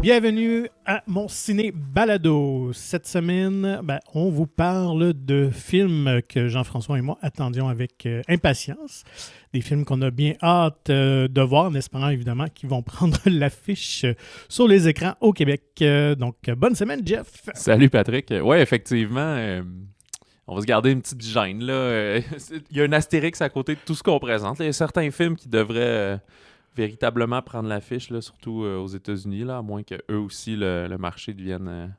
Bienvenue à mon ciné balado. Cette semaine, on vous parle de films que Jean-François et moi attendions avec impatience. Des films qu'on a bien hâte de voir, en espérant évidemment qu'ils vont prendre l'affiche sur les écrans au Québec. Donc, bonne semaine, Jeff. Salut, Patrick. Ouais, effectivement, on va se garder une petite gêne, là. Il y a un astérix à côté de tout ce qu'on présente. Il y a certains films qui devraient véritablement prendre l'affiche, là, surtout aux États-Unis, là, à moins qu'eux aussi, le marché devienne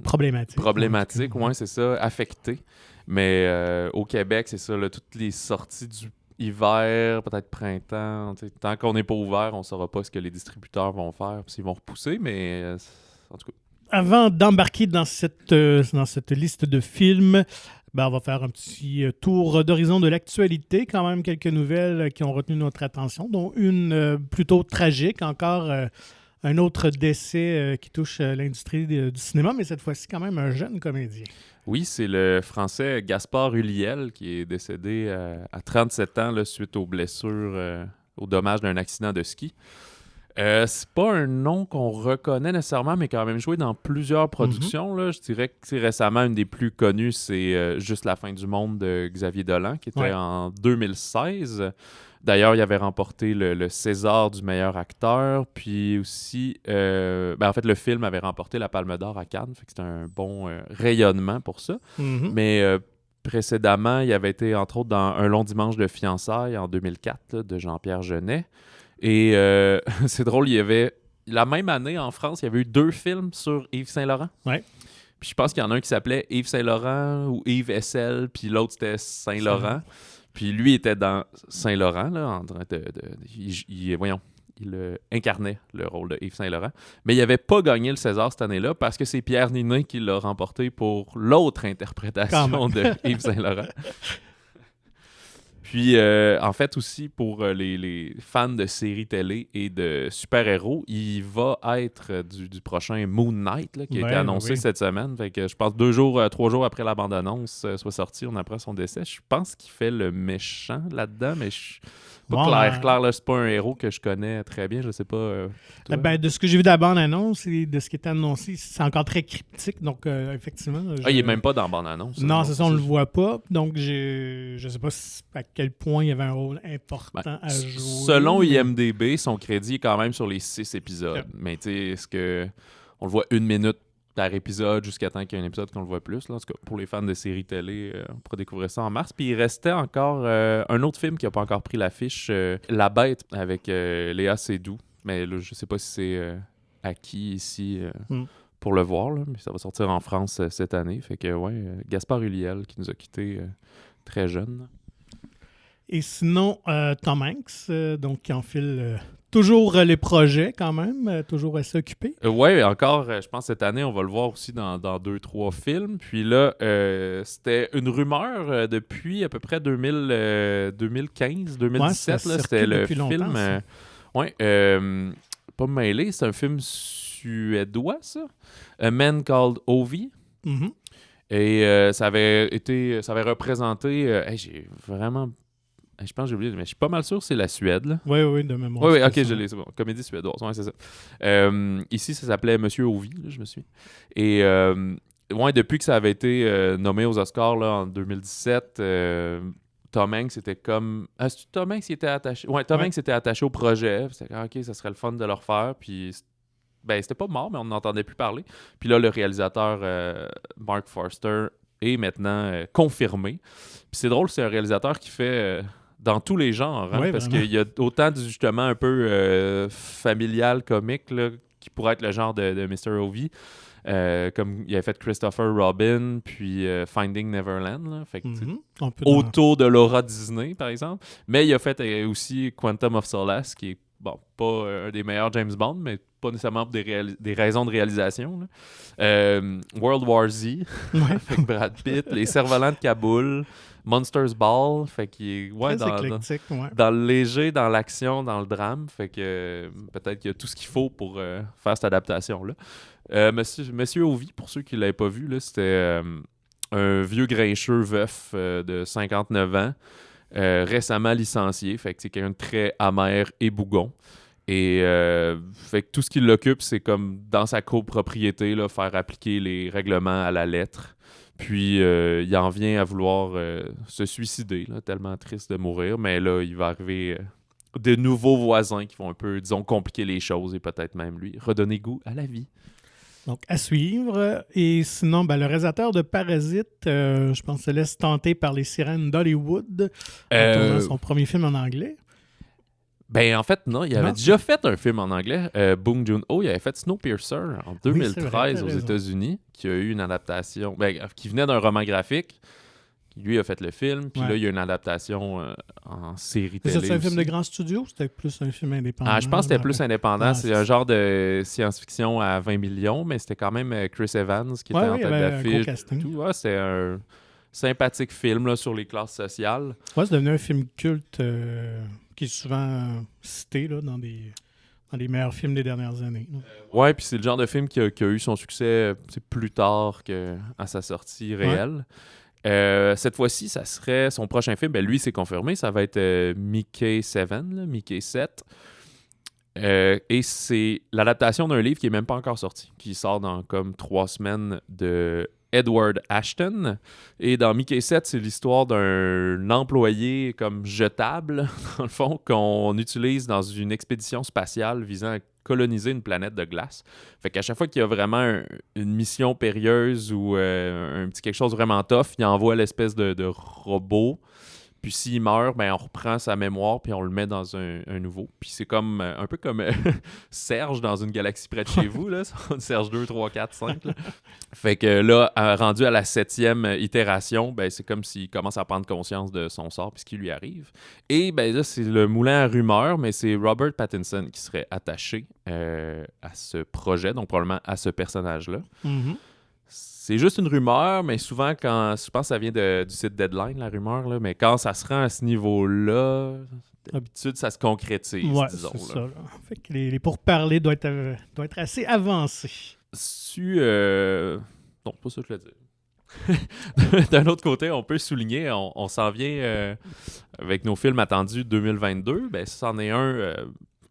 problématique, ouais, c'est ça, affecté. Mais au Québec, c'est ça, là, toutes les sorties du hiver, peut-être printemps, tant qu'on n'est pas ouvert, on ne saura pas ce que les distributeurs vont faire, s'ils vont repousser, mais en tout cas. Avant d'embarquer dans cette liste de films, on va faire un petit tour d'horizon de l'actualité. Quand même, quelques nouvelles qui ont retenu notre attention, dont une plutôt tragique, encore un autre décès qui touche l'industrie du cinéma, mais cette fois-ci quand même un jeune comédien. Oui, c'est le Français Gaspard Ulliel qui est décédé à 37 ans là, suite aux blessures, aux dommages d'un accident de ski. C'est pas un nom qu'on reconnaît nécessairement, mais quand même joué dans plusieurs productions. Là. Je dirais que récemment, une des plus connues, c'est Juste la fin du monde de Xavier Dolan, qui était en 2016. D'ailleurs, il avait remporté le César du meilleur acteur, puis aussi, en fait, le film avait remporté la Palme d'Or à Cannes, fait que c'était un bon rayonnement pour ça. Mais précédemment, il avait été, entre autres, dans Un long dimanche de fiançailles en 2004, là, de Jean-Pierre Jeunet. Et c'est drôle, il y avait la même année en France, il y avait eu 2 films sur Yves Saint-Laurent. Ouais. Puis je pense qu'il y en a un qui s'appelait Yves Saint-Laurent ou Yves SL, puis l'autre c'était Saint-Laurent. Puis lui était dans Saint-Laurent, là, en train il incarnait le rôle de Yves Saint-Laurent. Mais il n'avait pas gagné le César cette année-là parce que c'est Pierre Ninet qui l'a remporté pour l'autre interprétation de Yves Saint-Laurent. Puis, en fait, aussi, pour les fans de séries télé et de super-héros, il va être du prochain Moon Knight, là, qui a été annoncé cette semaine. Fait que je pense 3 jours après la bande-annonce soit sortie, on apprend son décès. Je pense qu'il fait le méchant là-dedans, mais pas clair, là, c'est pas un héros que je connais très bien, je sais pas. De ce que j'ai vu de la bande-annonce et de ce qui est annoncé, c'est encore très cryptique, donc effectivement... il est même pas dans la bande-annonce. Non, c'est ça, on le voit pas, donc je sais pas à quel point il y avait un rôle important à jouer. Selon IMDb, son crédit est quand même sur les 6 épisodes, mais tu sais, est-ce que on le voit 1 minute par épisode jusqu'à temps qu'il y ait un épisode qu'on le voit plus. Là. En tout cas, pour les fans de séries télé, on pourra découvrir ça en mars. Puis il restait encore un autre film qui n'a pas encore pris l'affiche, La Bête, avec Léa Seydoux. Mais là, je sais pas si c'est acquis ici pour le voir, là, mais ça va sortir en France cette année. Fait que, Gaspard Ulliel qui nous a quittés très jeune. Et sinon, Tom Hanks, donc qui enfile... toujours les projets, quand même, toujours assez occupé. Oui, encore, je pense cette année, on va le voir aussi dans 2-3 films. Puis là, c'était une rumeur depuis à peu près 2015-2017. C'était le film... pas mêlé, c'est un film suédois, ça. A Man Called Ove. Mm-hmm. Et ça avait représenté... j'ai vraiment... Je pense que j'ai oublié, mais je suis pas mal sûr que c'est la Suède. Là. Oui, de mémoire. Oui, ok, je l'ai, c'est bon. Comédie suédoise, ouais, c'est ça. Ici, ça s'appelait Monsieur Ovi, là, je me suis. Et depuis que ça avait été nommé aux Oscars là, en 2017, Tom Hanks était comme... c'est Tom Hanks qui était attaché... Ouais, Tom Hanks était attaché au projet. C'était comme, ok, ça serait le fun de le refaire. Puis, c'était pas mort, mais on n'entendait plus parler. Puis là, le réalisateur Mark Forster est maintenant confirmé. Puis c'est drôle, c'est un réalisateur qui fait... dans tous les genres, parce qu'il y a autant justement un peu familial, comique, là, qui pourrait être le genre de Mr. Ovi, comme il a fait Christopher Robin, puis Finding Neverland, là, fait que, autour de l'aura Disney, par exemple. Mais il a fait aussi Quantum of Solace, qui est pas un des meilleurs James Bond, mais pas nécessairement pour des raisons de réalisation. Là. World War Z, avec Brad Pitt, Les Cerfs-Volants de Kaboul, Monsters Ball, fait qu'il est dans le léger, dans l'action, dans le drame, fait que peut-être qu'il y a tout ce qu'il faut pour faire cette adaptation-là. Monsieur Ovi, pour ceux qui ne l'avaient pas vu, là, c'était un vieux grincheux veuf de 59 ans, récemment licencié, fait que c'est quelqu'un de très amer et bougon. Et fait que tout ce qui l'occupe, c'est comme dans sa copropriété, là, faire appliquer les règlements à la lettre. Puis il en vient à vouloir se suicider, là, tellement triste de mourir. Mais là, il va arriver de nouveaux voisins qui vont un peu, disons, compliquer les choses et peut-être même lui redonner goût à la vie. Donc, à suivre. Et sinon, le réalisateur de Parasite, je pense, se laisse tenter par les sirènes d'Hollywood en tournant son premier film en anglais. Ben, en fait, non. Il avait déjà fait un film en anglais. Bong Joon-ho, il avait fait Snowpiercer en 2013 aux États-Unis, qui a eu une adaptation, qui venait d'un roman graphique. Lui a fait le film, puis là, il y a une adaptation en série télé. C'est un film de grand studio ou c'était plus un film indépendant? Je pense que c'était plus indépendant. C'est un genre de science-fiction à 20 millions, mais c'était quand même Chris Evans qui était en tête d'affiche. C'est un sympathique film là, sur les classes sociales. Ouais, c'est devenu un film culte qui est souvent cité là, dans les meilleurs films des dernières années. Ouais, puis c'est le genre de film qui a eu son succès plus tard qu'à sa sortie réelle. Cette fois-ci, ça serait son prochain film. Lui, c'est confirmé. Ça va être Mickey 7, Mickey 7. Et c'est l'adaptation d'un livre qui n'est même pas encore sorti, qui sort dans comme 3 semaines de Edward Ashton. Et dans Mickey 7, c'est l'histoire d'un employé comme jetable, dans le fond, qu'on utilise dans une expédition spatiale visant à coloniser une planète de glace. Fait qu'à chaque fois qu'il y a vraiment une mission périlleuse ou un petit quelque chose vraiment tough, il envoie l'espèce de robot. Puis s'il meurt, on reprend sa mémoire puis on le met dans un nouveau. Puis c'est comme un peu comme Serge dans une galaxie près de chez vous, là. Serge 2, 3, 4, 5. Là. Fait que là, rendu à la 7e itération, c'est comme s'il commence à prendre conscience de son sort puis ce qui lui arrive. Et là, c'est le moulin à rumeurs, mais c'est Robert Pattinson qui serait attaché à ce projet, donc probablement à ce personnage-là. Mm-hmm. C'est juste une rumeur, mais souvent, quand je pense que ça vient du site Deadline, la rumeur, là, mais quand ça se rend à ce niveau-là, d'habitude, ça se concrétise, disons. C'est ça. Là. Fait que les pourparlers doivent être assez avancés. Non, pas ça que je voulais dire. D'un autre côté, on peut souligner, on s'en vient avec nos films attendus 2022. C'en est un...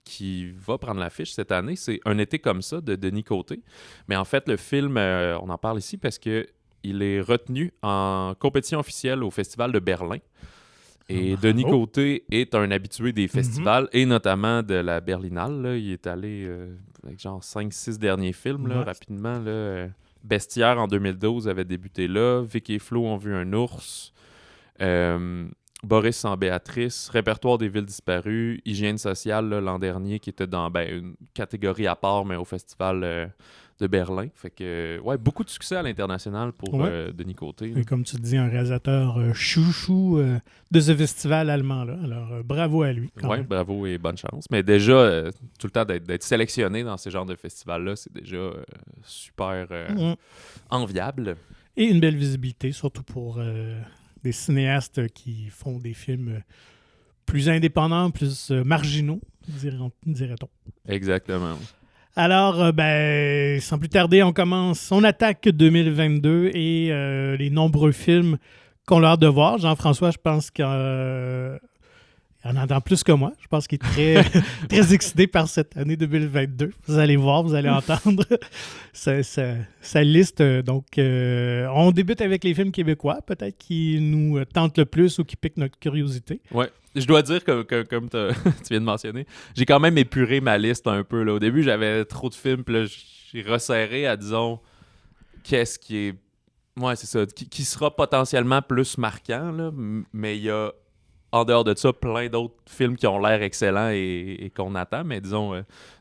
qui va prendre l'affiche cette année, c'est Un été comme ça de Denis Côté. Mais en fait, le film, on en parle ici parce qu'il est retenu en compétition officielle au Festival de Berlin. Et Denis Côté est un habitué des festivals et notamment de la Berlinale. Là. Il est allé avec genre 5-6 derniers films rapidement. Là. Bestiaire en 2012 avait débuté là. Vic et Flo ont vu un ours. Boris sans Béatrice, Répertoire des villes disparues, Hygiène sociale là, l'an dernier qui était dans une catégorie à part mais au festival de Berlin. Fait que beaucoup de succès à l'international pour Denis Côté. Et comme tu dis, un réalisateur chouchou de ce festival allemand-là. Alors, bravo à lui. Oui, bravo et bonne chance. Mais déjà, tout le temps d'être sélectionné dans ces genres de festivals-là, c'est déjà super enviable. Et une belle visibilité, surtout pour... des cinéastes qui font des films plus indépendants, plus marginaux, dirait-on. Exactement. Alors, sans plus tarder, on attaque 2022 et les nombreux films qu'on a hâte de voir. Jean-François, je pense qu'il en entend plus que moi. Je pense qu'il est très, très excité par cette année 2022. Vous allez voir, vous allez entendre sa liste. Donc, on débute avec les films québécois, peut-être qui nous tentent le plus ou qui piquent notre curiosité. Oui, je dois dire, comme tu viens de mentionner, j'ai quand même épuré ma liste un peu. Là. Au début, j'avais trop de films, puis là, j'ai resserré à, disons, qu'est-ce qui est... Ouais, c'est ça. Qui sera potentiellement plus marquant, là, mais il y a... En dehors de ça, plein d'autres films qui ont l'air excellents et qu'on attend, mais disons,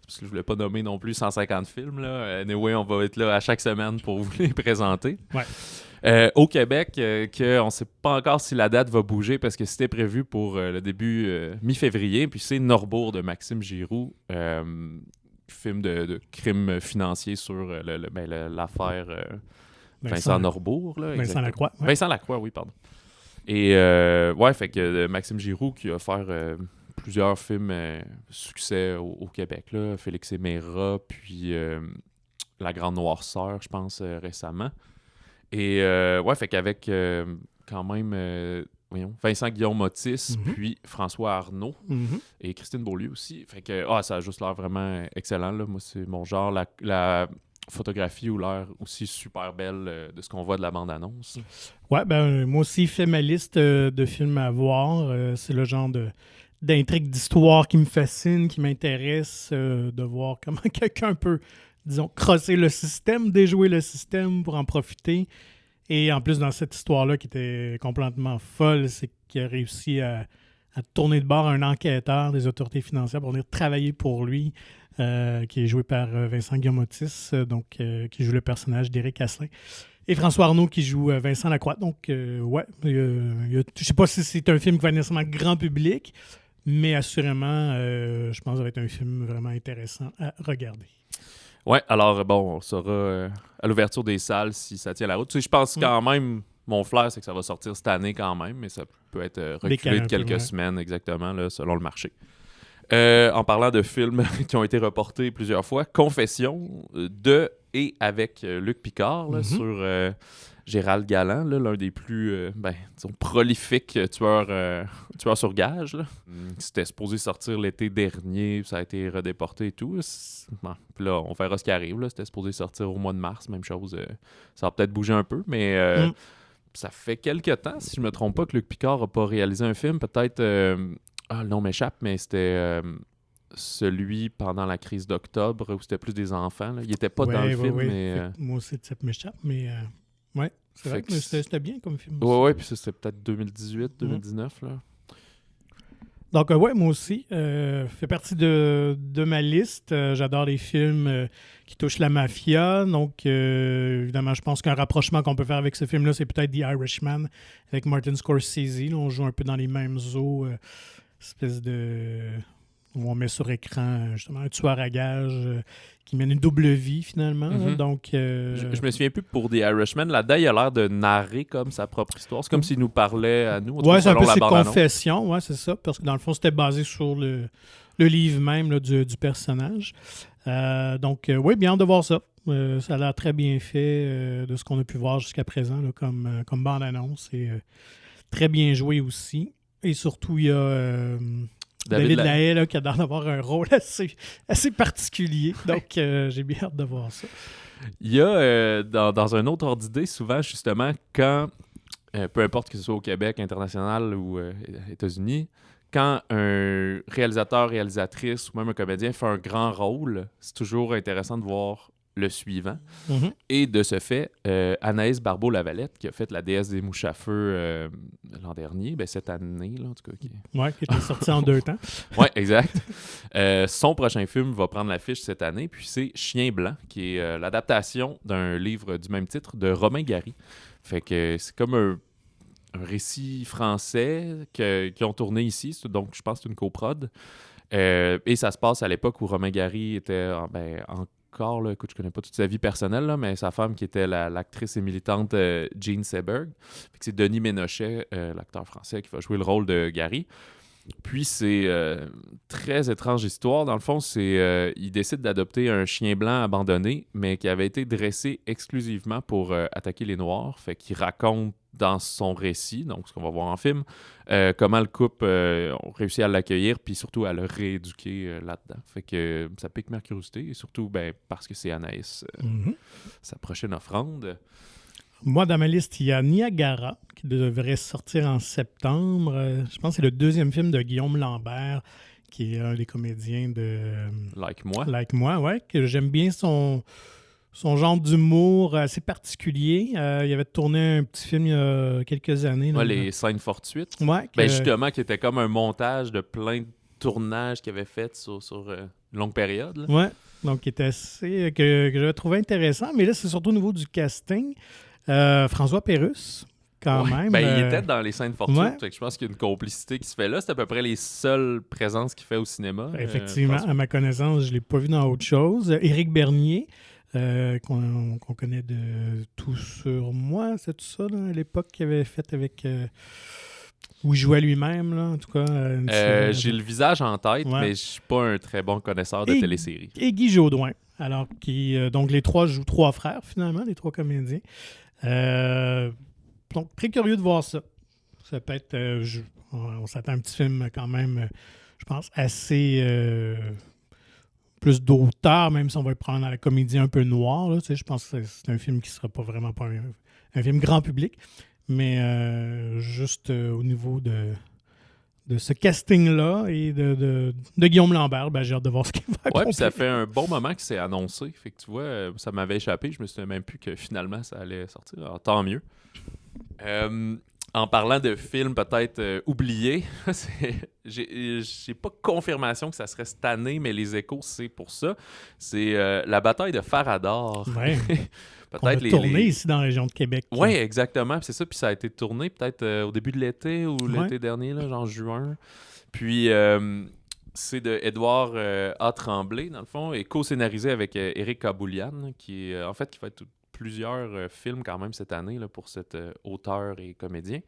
parce que je voulais pas nommer non plus 150 films, là. Anyway, on va être là à chaque semaine pour vous les présenter. Ouais. Au Québec, on ne sait pas encore si la date va bouger parce que c'était prévu pour le début mi-février, puis c'est Norbourg de Maxime Giroux, film de crime financier sur l'affaire Vincent Norbourg. Là, Vincent Lacroix. Ouais. Vincent Lacroix, oui, pardon. Et fait que Maxime Giroux qui a fait plusieurs films succès au Québec, là, Félix et Méra, puis La Grande Noirceur, je pense, récemment. Et fait qu'avec quand même Vincent Guillaume Otis, Mm-hmm. puis François Arnaud Mhm. et Christine Beaulieu aussi. Fait que ça a juste l'air vraiment excellent. Là. Moi, c'est mon genre. La photographie ou l'air aussi super belle de ce qu'on voit de la bande-annonce. Ouais, ben moi aussi, fait ma liste de films à voir. C'est le genre d'intrigue d'histoire qui me fascine, qui m'intéresse, de voir comment quelqu'un peut, disons, crosser le système, déjouer le système pour en profiter. Et en plus, dans cette histoire-là qui était complètement folle, c'est qu'il a réussi à tourner de bord un enquêteur des autorités financières pour venir travailler pour lui, qui est joué par Vincent Guillaume Otis, qui joue le personnage d'Éric Asselin. Et François Arnaud qui joue Vincent Lacroix. Donc, ouais, je sais pas si c'est un film qui va être nécessairement grand public, mais assurément, je pense que ça va être un film vraiment intéressant à regarder. Ouais, alors on saura à l'ouverture des salles si ça tient la route. Tu sais, je pense quand même, mon flair, c'est que ça va sortir cette année quand même, mais ça peut être reculé Décalé de un quelques peu, ouais. semaines exactement, là, selon le marché. En parlant de films qui ont été reportés plusieurs fois, Confession de et avec Luc Picard là, sur Gérald Galland, là, l'un des plus disons, prolifiques tueurs sur gage. Là. C'était supposé sortir l'été dernier, ça a été redéporté et tout. Bon, puis là, on verra ce qui arrive. Là. C'était supposé sortir au mois de mars, même chose. Ça va peut-être bouger un peu, mais ça fait quelques temps, si je me trompe pas, que Luc Picard n'a pas réalisé un film. Peut-être... le nom m'échappe, mais c'était celui pendant la crise d'octobre où c'était plus des enfants. Là. Il était pas dans le film, mais... Moi aussi, ça m'échappe, mais ouais, c'est vrai que c'était bien comme film. Ouais, puis ça, c'était peut-être 2018, 2019, là. Donc, ouais, moi aussi. Fait partie de ma liste. J'adore les films qui touchent la mafia. Donc, évidemment, je pense qu'un rapprochement qu'on peut faire avec ce film-là, c'est peut-être The Irishman avec Martin Scorsese. Là, on joue un peu dans les mêmes eaux. Espèce de... où on met sur écran, justement, un tueur à gages qui mène une double vie, finalement. Là. Donc... Je me souviens plus pour The Irishman. Là-dedans, il a l'air de narrer comme sa propre histoire. C'est comme s'il nous parlait à nous. Ouais, c'est un peu ses confessions. Ouais, c'est ça. Parce que dans le fond, c'était basé sur le livre même là, du personnage. Donc, oui, bien hâte de voir ça. Ça a l'air très bien fait de ce qu'on a pu voir jusqu'à présent là, comme bande-annonce. Et très bien joué aussi. Et surtout, il y a David Lahaye là, qui a l'air d'avoir un rôle assez particulier. Donc, j'ai bien hâte de voir ça. Il y a, dans un autre ordre d'idée, souvent, justement, quand, peu importe que ce soit au Québec, international ou États-Unis, quand un réalisateur, réalisatrice ou même un comédien fait un grand rôle, c'est toujours intéressant de voir le suivant. Et de ce fait, Anaïs Barbeau-Lavalette, qui a fait La déesse des mouches à feu l'an dernier, cette année, là, en tout cas. Qui était sorti en 2 temps. Oui, exact. Son prochain film va prendre l'affiche cette année, puis c'est Chien blanc, qui est l'adaptation d'un livre du même titre de Romain Gary. Fait que c'est comme un récit français qu'ils ont tourné ici, donc je pense que c'est une coprode. Et ça se passe à l'époque où Romain Gary était encore, là, écoute, je connais pas toute sa vie personnelle, là, mais sa femme qui était l'actrice et militante Jean Seberg. Fait que c'est Denis Ménochet, l'acteur français, qui va jouer le rôle de Gary. Puis c'est très étrange histoire. Dans le fond, il décide d'adopter un chien blanc abandonné, mais qui avait été dressé exclusivement pour attaquer les Noirs. Fait qu'il raconte dans son récit, donc ce qu'on va voir en film, comment le couple a réussi à l'accueillir, puis surtout à le rééduquer là-dedans. Fait que ça pique ma curiosité, et surtout parce que c'est Anaïs, sa prochaine offrande. Moi, dans ma liste, il y a Niagara, qui devrait sortir en septembre. Je pense que c'est le 2e film de Guillaume Lambert, qui est un des comédiens de... Like moi. Like moi, ouais. Que j'aime bien son genre d'humour assez particulier. Il avait tourné un petit film il y a quelques années. Là, les scènes fortuites. Ouais. Justement, qui était comme un montage de plein de tournages qu'il avait fait sur une longue période. Là. Ouais. Donc, qui était assez... que j'avais trouvé intéressant. Mais là, c'est surtout au niveau du casting. François Pérusse, quand même. Il était dans les scènes fortuites. Ouais. Fait que je pense qu'il y a une complicité qui se fait là. C'est à peu près les seules présences qu'il fait au cinéma. Effectivement, à ma connaissance, je ne l'ai pas vu dans autre chose. Éric Bernier, qu'on connaît de Tout sur moi, c'est tout ça, là, à l'époque qu'il avait fait avec... où il jouait lui-même, là, en tout cas. J'ai le visage en tête, mais je ne suis pas un très bon connaisseur de téléséries. Et Guy Jodoin. Alors, donc les 3 jouent 3 frères, finalement, les 3 comédiens. Donc, très curieux de voir ça. Ça peut être, on s'attend à un petit film quand même, je pense, assez plus d'auteur, même si on va le prendre à la comédie un peu noire. Là, tu sais, je pense que c'est un film qui ne sera pas vraiment pas un film grand public, mais juste au niveau de ce casting-là et de Guillaume Lambert, ben, j'ai hâte de voir ce qu'il va Ouais, accomplir. puis ça fait un bon moment que c'est annoncé. Fait que tu vois, ça m'avait échappé. Je me souviens même plus que finalement ça allait sortir. Alors, tant mieux. En parlant de films peut-être oubliés, j'ai pas confirmation que ça serait cette année, mais les échos, c'est pour ça. C'est la bataille de Farador. Ouais. On a Peut-être tourné ici dans la région de Québec. Oui, exactement. Puis c'est ça. Puis ça a été tourné peut-être au début de l'été ou l'été dernier, là, genre juin. Puis c'est de Édouard A. Tremblay, dans le fond, et co-scénarisé avec Éric Kaboulian, qui est en fait qui va être plusieurs films quand même cette année là, pour cet auteur et comédien.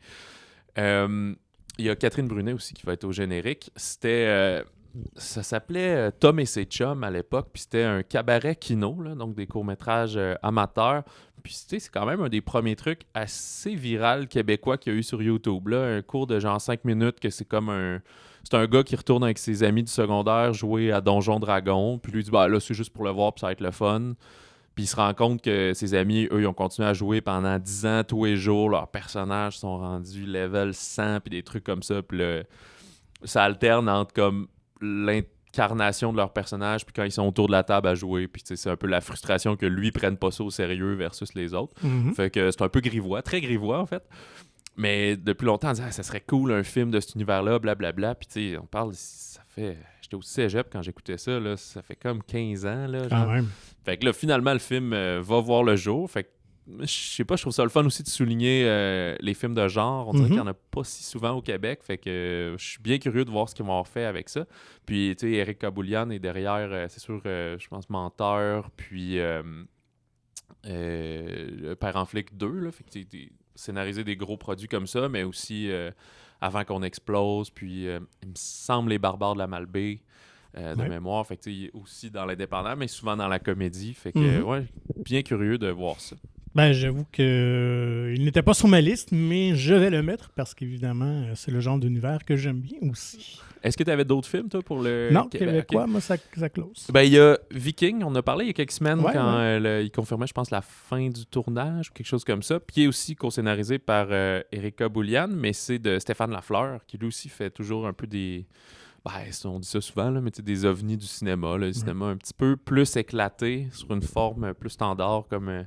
Il y a Catherine Brunet aussi qui va être au générique. Ça s'appelait Tom et ses chums à l'époque, puis c'était un cabaret kino, là, donc des courts-métrages amateurs. Puis c'est quand même un des premiers trucs assez viral québécois qu'il y a eu sur YouTube. Là. Un cours de genre 5 minutes que c'est comme un... C'est un gars qui retourne avec ses amis du secondaire jouer à Donjon Dragon, puis lui dit « bah là, c'est juste pour le voir, puis ça va être le fun ». Puis il se rend compte que ses amis, eux, ils ont continué à jouer pendant 10 ans, tous les jours. Leurs personnages sont rendus level 100, puis des trucs comme ça. Puis ça alterne entre comme l'incarnation de leur personnage, puis quand ils sont autour de la table à jouer, puis c'est un peu la frustration que lui prenne pas ça au sérieux versus les autres. Mm-hmm. Fait que c'est un peu grivois, très grivois en fait. Mais depuis longtemps, on disait ça serait cool un film de cet univers-là, blablabla. Puis tu sais, on parle, ça fait... J'étais au cégep quand j'écoutais ça, là, ça fait comme 15 ans. Là, Quand même. Fait que là, finalement, le film va voir le jour. Fait que je sais pas, je trouve ça le fun aussi de souligner les films de genre. On dirait qu'il y en a pas si souvent au Québec. Fait que je suis bien curieux de voir ce qu'ils vont faire avec ça. Puis, tu sais, Éric Kaboulian est derrière, c'est sûr, je pense, Menteur, puis Père en flic 2. Là, fait que tu scénarisé des gros produits comme ça, mais aussi Avant qu'on explose, puis il me semble Les Barbares de la Malbaie. De mémoire, fait que il est aussi dans l'indépendant, mais souvent dans la comédie. Fait que, ouais, bien curieux de voir ça. Ben, j'avoue que il n'était pas sur ma liste, mais je vais le mettre parce qu'évidemment, c'est le genre d'univers que j'aime bien aussi. Est-ce que tu avais d'autres films, toi, pour le Non, Québec? québécois, moi, ça close. Ben, il y a Viking, on a parlé il y a quelques semaines quand il confirmait, je pense, la fin du tournage ou quelque chose comme ça. Puis il est aussi co-scénarisé par Éric Kaboulian, mais c'est de Stéphane Lafleur, qui lui aussi fait toujours un peu des... Ben, on dit ça souvent, là, mais des ovnis du cinéma. Là, le cinéma un petit peu plus éclaté, sur une forme plus standard, comme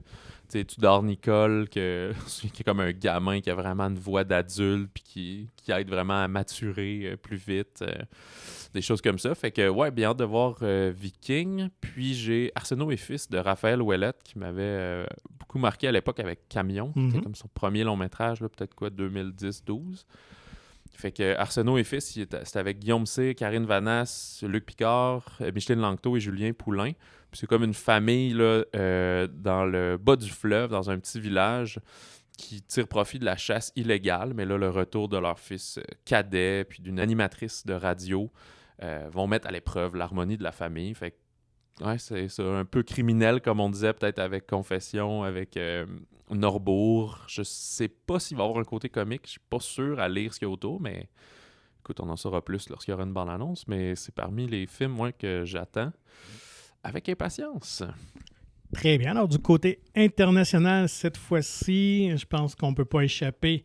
Tudor Nicole, qui est comme un gamin qui a vraiment une voix d'adulte, puis qui aide vraiment à maturer plus vite. Des choses comme ça. Fait que, ouais, bien hâte de voir Viking. Puis j'ai Arsenault et Fils de Raphaël Ouellette, qui m'avait beaucoup marqué à l'époque avec Camion. C'était comme son premier long métrage, là, peut-être 2010-12. Fait que Arsenault et Fils, c'était avec Guillaume C, Karine Vanasse, Luc Picard, Micheline Langto et Julien Poulain. Puis c'est comme une famille là, dans le bas du fleuve, dans un petit village, qui tire profit de la chasse illégale. Mais là, le retour de leur fils cadet, puis d'une animatrice de radio, vont mettre à l'épreuve l'harmonie de la famille. Fait que, ouais, c'est un peu criminel, comme on disait, peut-être avec Confession, avec Norbourg. Je sais pas s'il va y avoir un côté comique. Je suis pas sûr à lire ce qu'il y a autour, mais écoute, on en saura plus lorsqu'il y aura une bande-annonce. Mais c'est parmi les films, moi, que j'attends avec impatience. Très bien. Alors, du côté international, cette fois-ci, je pense qu'on ne peut pas échapper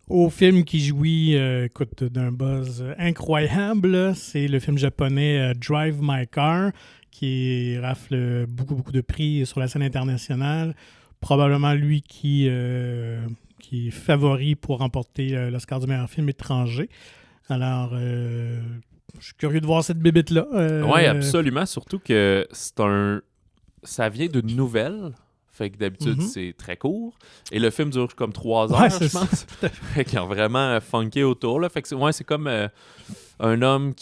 au film qui jouit d'un buzz incroyable. C'est le film japonais Drive My Car, qui rafle beaucoup de prix sur la scène internationale. Probablement lui qui est favori pour remporter l'Oscar du meilleur film étranger. Alors, je suis curieux de voir cette bébête-là. Oui, absolument. Surtout que ça vient d'une nouvelle. Fait que d'habitude, c'est très court. Et le film dure comme 3 heures, je pense. Fait qu'ils ont vraiment funké autour. Là. Fait que c'est comme un homme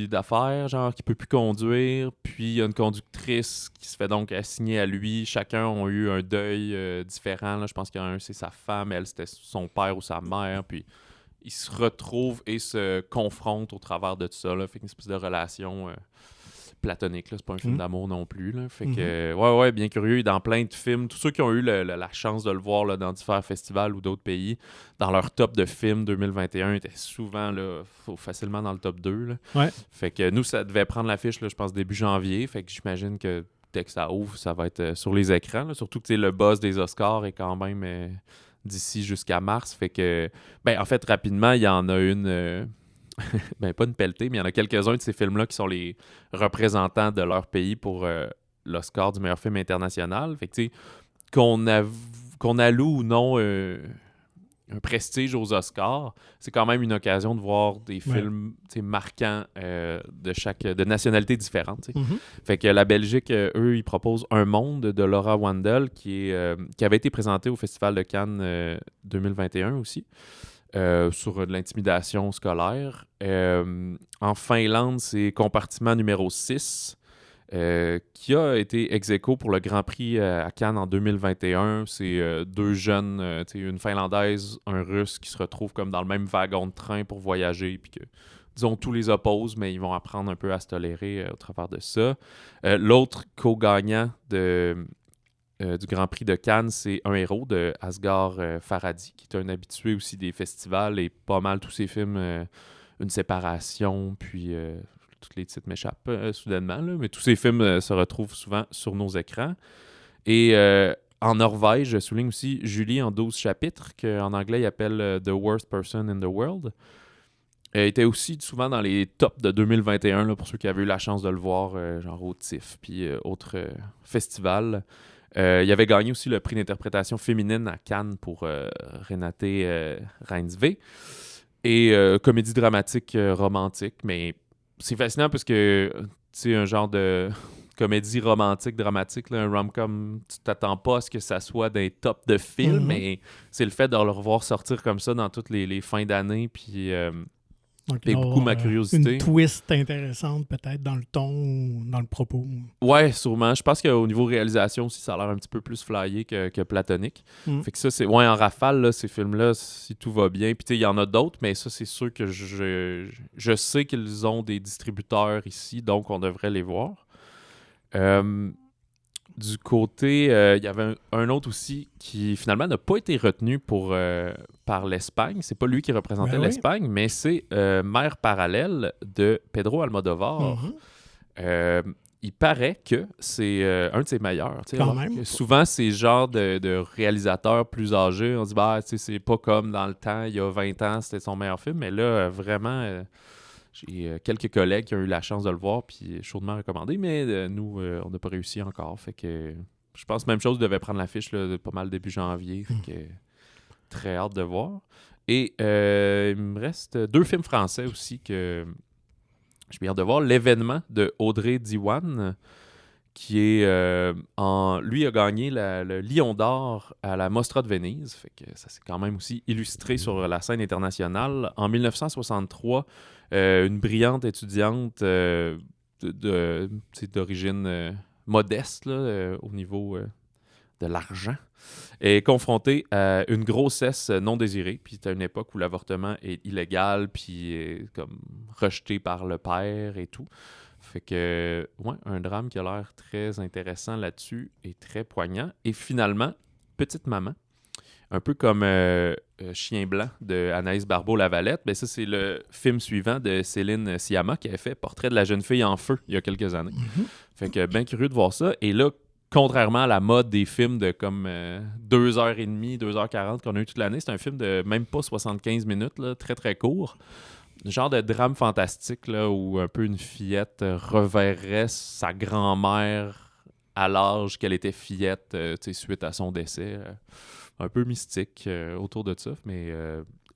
d'affaires, genre, qui peut plus conduire. Puis il y a une conductrice qui se fait donc assigner à lui. Chacun a eu un deuil différent. Là. Je pense qu'il y en a un, c'est sa femme. Elle, c'était son père ou sa mère. Puis ils se retrouvent et se confrontent au travers de tout ça. Là. Fait une espèce de relation platonique, là. C'est pas un film d'amour non plus, là. Fait que, ouais, bien curieux. Il est dans plein de films. Tous ceux qui ont eu la chance de le voir là, dans différents festivals ou d'autres pays, dans leur top de films 2021, étaient souvent là, facilement dans le top 2. Là. Ouais. Fait que nous, ça devait prendre l'affiche, là, je pense, début janvier. Fait que j'imagine que dès que ça ouvre, ça va être sur les écrans. Là. Surtout que le buzz des Oscars est quand même d'ici jusqu'à mars. Fait que, en fait, rapidement, il y en a une... pas une pelletée, mais il y en a quelques-uns de ces films-là qui sont les représentants de leur pays pour l'Oscar du meilleur film international. Fait que, tu sais, qu'on alloue ou non un prestige aux Oscars, c'est quand même une occasion de voir des films marquants de nationalités différentes. Fait que la Belgique, eux, ils proposent Un monde de Laura Wandel qui avait été présenté au Festival de Cannes 2021 aussi. Sur de l'intimidation scolaire. En Finlande, c'est Compartiment numéro 6, qui a été ex aequo pour le Grand Prix à Cannes en 2021. C'est deux jeunes, une Finlandaise, un Russe, qui se retrouvent comme dans le même wagon de train pour voyager, puis que, disons, tous les opposent, mais ils vont apprendre un peu à se tolérer au travers de ça. L'autre co-gagnant du Grand Prix de Cannes, c'est Un héros de Asghar Farhadi, qui est un habitué aussi des festivals et pas mal tous ses films, Une séparation, puis tous les titres m'échappent soudainement, là, mais tous ces films se retrouvent souvent sur nos écrans. Et en Norvège, je souligne aussi Julie en 12 chapitres, qu'en anglais, ils appellent The Worst Person in the World. Elle était aussi souvent dans les tops de 2021, là, pour ceux qui avaient eu la chance de le voir, genre au TIFF, puis autres festivals. Il avait gagné aussi le prix d'interprétation féminine à Cannes pour Renate Reinsve. Et comédie dramatique romantique. Mais c'est fascinant parce que c'est un genre de comédie romantique dramatique, là, un rom-com, tu t'attends pas à ce que ça soit des tops de films, mais c'est le fait de le revoir sortir comme ça dans toutes les fins d'année, puis fait beaucoup ma curiosité. Une twist intéressante peut-être dans le ton ou dans le propos. Ouais, sûrement. Je pense qu'au niveau réalisation aussi, ça a l'air un petit peu plus flyé que platonique. Fait que ça, c'est en rafale, là, ces films-là, si tout va bien. Puis tu sais, il y en a d'autres, mais ça, c'est sûr que je sais qu'ils ont des distributeurs ici, donc on devrait les voir. Du côté, il y avait un autre aussi qui finalement n'a pas été retenu par l'Espagne. C'est pas lui qui représentait l'Espagne, mais c'est Mère parallèle de Pedro Almodovar. Il paraît que c'est un de ses meilleurs. Quand même. Souvent, c'est genre de réalisateurs plus âgés. On dit, c'est pas comme dans le temps, il y a 20 ans, c'était son meilleur film. Mais là, vraiment... J'ai quelques collègues qui ont eu la chance de le voir, puis chaudement recommandé, mais nous, on n'a pas réussi encore. Fait que je pense que même chose devait prendre l'affiche là, pas mal début janvier. Fait que très hâte de voir. Et il me reste 2 films français aussi que je viens de voir. L'événement de Audrey Diwan, qui est lui a gagné le Lion d'or à la Mostra de Venise. Fait que ça s'est quand même aussi illustré sur la scène internationale. En 1963, une brillante étudiante d'origine modeste là, au niveau de l'argent est confrontée à une grossesse non désirée. Puis c'est à une époque où l'avortement est illégal, puis comme rejeté par le père et tout. Fait que, un drame qui a l'air très intéressant là-dessus et très poignant. Et finalement, Petite maman, un peu comme Chien blanc de Anaïs Barbeau-Lavalette, ça, c'est le film suivant de Céline Sciamma qui avait fait Portrait de la jeune fille en feu il y a quelques années. Fait que, bien curieux de voir ça. Et là, contrairement à la mode des films de comme 2h30, 2h40 qu'on a eu toute l'année, c'est un film de même pas 75 minutes, là, très très court. Genre de drame fantastique là, où un peu une fillette reverrait sa grand-mère à l'âge qu'elle était fillette suite à son décès. Un peu mystique autour de ça, mais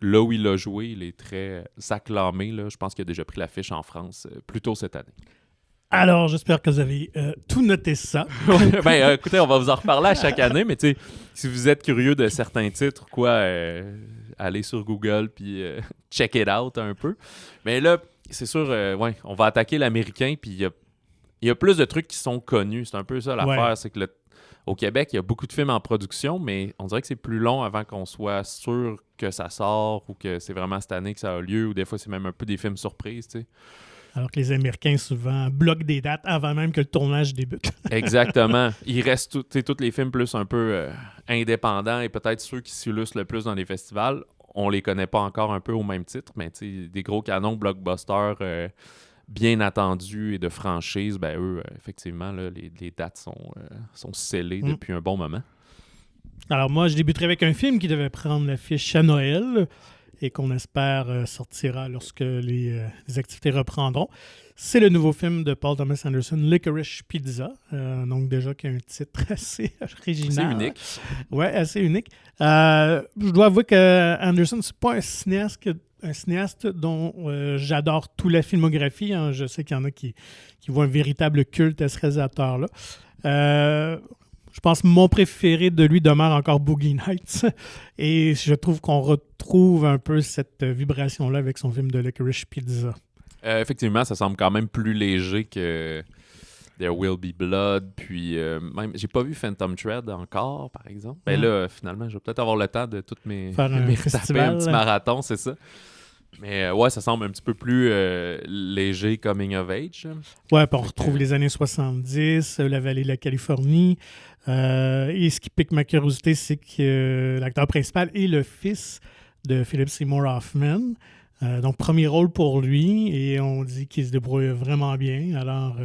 là où il a joué, il est très acclamé. Là. Je pense qu'il a déjà pris l'affiche en France plus tôt cette année. Alors, j'espère que vous avez tout noté ça. Écoutez, on va vous en reparler à chaque année, mais si vous êtes curieux de certains titres, allez sur Google puis check it out un peu. Mais là, c'est sûr, on va attaquer l'américain, puis il y a plus de trucs qui sont connus. C'est un peu ça l'affaire, c'est que au Québec, il y a beaucoup de films en production, mais on dirait que c'est plus long avant qu'on soit sûr que ça sort ou que c'est vraiment cette année que ça a lieu, ou des fois, c'est même un peu des films surprises, tu sais. Alors que les Américains, souvent, bloquent des dates avant même que le tournage débute. Exactement. Il reste tous les films plus un peu indépendants et peut-être ceux qui s'illustrent le plus dans les festivals. On les connaît pas encore un peu au même titre, mais des gros canons blockbusters bien attendus et de franchise, ben eux, effectivement, là, les dates sont scellées depuis un bon moment. Alors moi, je débuterai avec un film qui devait prendre l'affiche à Noël et qu'on espère sortira lorsque les activités reprendront. C'est le nouveau film de Paul Thomas Anderson, Licorice Pizza. Donc déjà qui a un titre assez original. C'est unique. Ouais, assez unique. Je dois avouer que Anderson, c'est pas un cinéaste dont j'adore toute la filmographie. Hein. Je sais qu'il y en a qui voient un véritable culte à ce réalisateur-là. Je pense que mon préféré de lui demeure encore Boogie Nights. Et je trouve qu'on retrouve un peu cette vibration-là avec son film de Licorice Pizza. Effectivement, ça semble quand même plus léger que There Will Be Blood. Puis même, j'ai pas vu Phantom Thread encore, par exemple. Ben là, finalement, je vais peut-être avoir le temps de toutes mes taper un petit marathon, c'est ça. Mais ouais, ça semble un petit peu plus léger coming of age. Ouais, puis on retrouve les années 70, la vallée de la Californie. Et ce qui pique ma curiosité, c'est que l'acteur principal est le fils de Philip Seymour Hoffman. Donc, premier rôle pour lui. Et on dit qu'il se débrouille vraiment bien. Alors,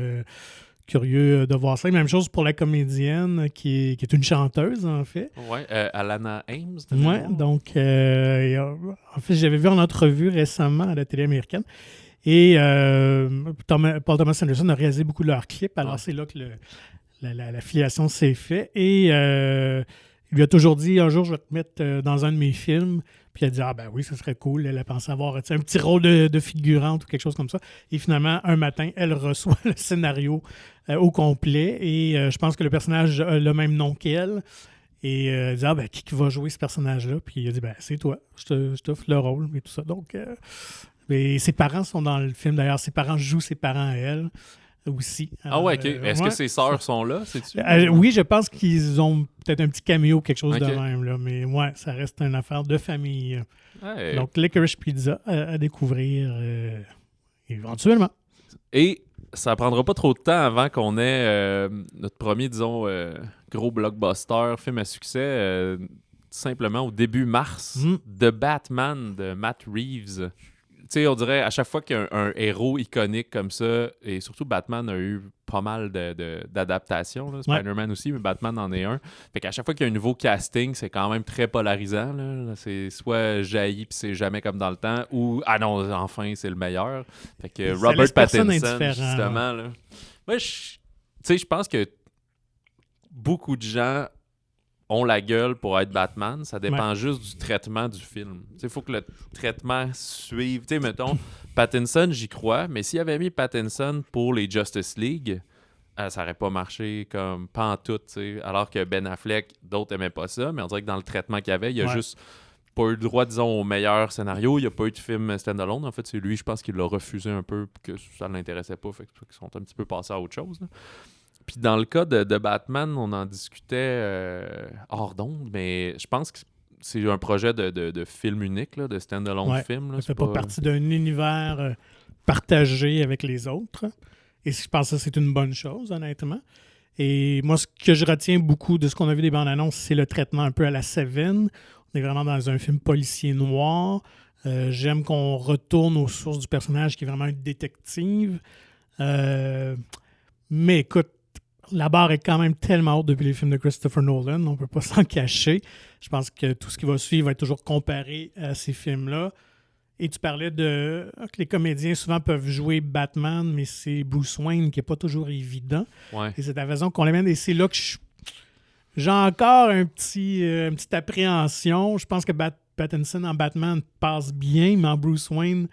curieux de voir ça. Même chose pour la comédienne qui est une chanteuse, en fait. Oui, Alana Ames. Oui, donc, en fait, j'avais vu en entrevue récemment à la télé américaine. Et Paul Thomas Anderson a réalisé beaucoup de leurs clips. Alors, c'est là que la filiation s'est faite. Et il lui a toujours dit, un jour, je vais te mettre dans un de mes films. Puis elle a dit, ah ben oui, ça serait cool. Elle a pensé avoir un petit rôle de figurante ou quelque chose comme ça. Et finalement, un matin, elle reçoit le scénario au complet. Et je pense que le personnage a le même nom qu'elle. Et elle dit, ah ben qui va jouer ce personnage-là? Puis il a dit, ben c'est toi, je t'offre le rôle et tout ça. Donc, et ses parents sont dans le film. D'ailleurs, ses parents jouent ses parents à elle aussi. Ah ouais, OK. Est-ce que ses sœurs sont là, sais-tu? Oui, je pense qu'ils ont peut-être un petit caméo, quelque chose de même. Là. Mais ouais, ça reste une affaire de famille. Hey. Donc, Licorice Pizza à découvrir éventuellement. Et ça prendra pas trop de temps avant qu'on ait notre premier, disons, gros blockbuster, film à succès, simplement au début mars, The Batman de Matt Reeves. Tu sais, on dirait à chaque fois qu'il y a un héros iconique comme ça, et surtout Batman a eu pas mal d'adaptations, là. Spider-Man aussi, mais Batman en est un. Fait qu'à chaque fois qu'il y a un nouveau casting, c'est quand même très polarisant, là. C'est soit jailli puis c'est jamais comme dans le temps, ou ah non, enfin, c'est le meilleur. Fait que Robert Pattinson, justement, là. Moi, je pense que beaucoup de gens ont la gueule pour être Batman, ça dépend juste du traitement du film. Il faut que le traitement suive. Tu sais, mettons, Pattinson, j'y crois, mais s'il avait mis Pattinson pour les Justice League, ça n'aurait pas marché comme pantoute, tu sais. Alors que Ben Affleck, d'autres n'aimaient pas ça, mais on dirait que dans le traitement qu'il y avait, il a juste pas eu le droit, disons, au meilleur scénario. Il n'y a pas eu de film stand-alone. En fait, c'est lui, je pense qu'il l'a refusé un peu, que ça ne l'intéressait pas, fait qu'ils sont un petit peu passés à autre chose, là. Puis dans le cas de Batman, on en discutait hors d'onde, mais je pense que c'est un projet de film unique, là, de stand-alone film. Là, ça fait pas partie d'un univers partagé avec les autres. Et je pense que c'est une bonne chose, honnêtement. Et moi, ce que je retiens beaucoup de ce qu'on a vu des bandes annonces, c'est le traitement un peu à la Seven. On est vraiment dans un film policier noir. J'aime qu'on retourne aux sources du personnage qui est vraiment une détective. Mais écoute, la barre est quand même tellement haute depuis les films de Christopher Nolan, on ne peut pas s'en cacher. Je pense que tout ce qui va suivre va être toujours comparé à ces films-là. Et tu parlais que les comédiens souvent peuvent jouer Batman, mais c'est Bruce Wayne qui n'est pas toujours évident. Ouais. Et c'est la raison qu'on l'amène. Et c'est là que j'ai encore une petite appréhension. Je pense que Pattinson en Batman passe bien, mais en Bruce Wayne,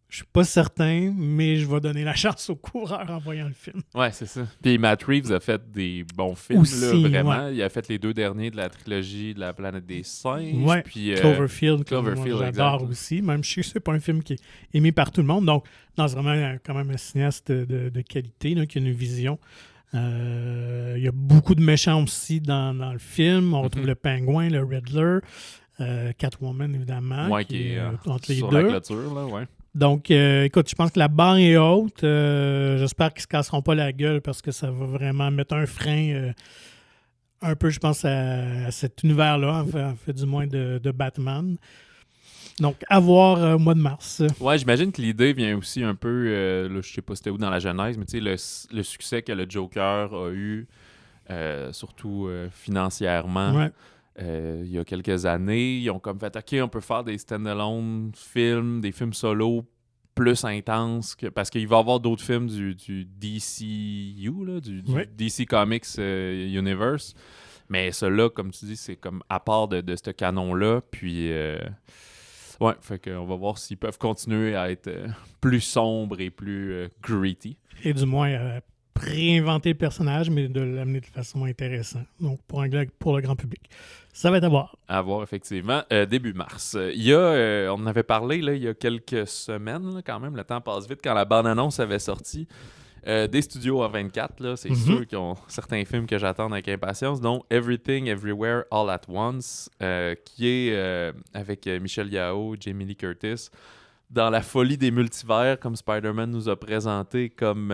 je suis pas certain, mais je vais donner la chance au coureur en voyant le film. Ouais, c'est ça. Puis Matt Reeves a fait des bons films, aussi, là, vraiment. Ouais. Il a fait les 2 derniers de la trilogie de la planète des singes. Ouais. Puis, Cloverfield, j'adore aussi. Même si c'est pas un film qui est aimé par tout le monde. Donc, c'est vraiment quand même un cinéaste de qualité, là, qui a une vision. Il y a beaucoup de méchants aussi dans le film. On retrouve le Pingouin, le Riddler, Catwoman, évidemment, qui est entre les sur deux. La clôture, là, ouais. Donc, écoute, je pense que la barre est haute. J'espère qu'ils ne se casseront pas la gueule parce que ça va vraiment mettre un frein un peu, je pense, à cet univers-là, en fait du moins de Batman. Donc, à voir au mois de mars. Ouais, j'imagine que l'idée vient aussi un peu, là, je sais pas c'était où dans la genèse, mais tu sais, le succès que le Joker a eu, surtout financièrement, Ouais. il y a quelques années, ils ont comme fait, OK, on peut faire des stand-alone films, des films solo plus intenses, parce qu'il va y avoir d'autres films du DCU, là, du Ouais. DC Comics Universe. Mais ceux-là, comme tu dis, c'est comme à part de ce canon-là. Puis, ouais, fait qu'on va voir s'ils peuvent continuer à être plus sombres et plus gritty. Et du moins, réinventer le personnage, mais de l'amener de façon intéressante. Donc, pour le grand public. Ça va être à voir. À voir, effectivement. Début mars. Il y a, on en avait parlé là, il y a quelques semaines, là, quand même. Le temps passe vite. Quand la bande-annonce avait sorti, des studios A24, là, c'est sûr qu'ils ont certains films que j'attends avec impatience, dont Everything, Everywhere, All at Once, qui est avec Michelle Yao, Jamie Lee Curtis, dans la folie des multivers, comme Spider-Man nous a présenté, comme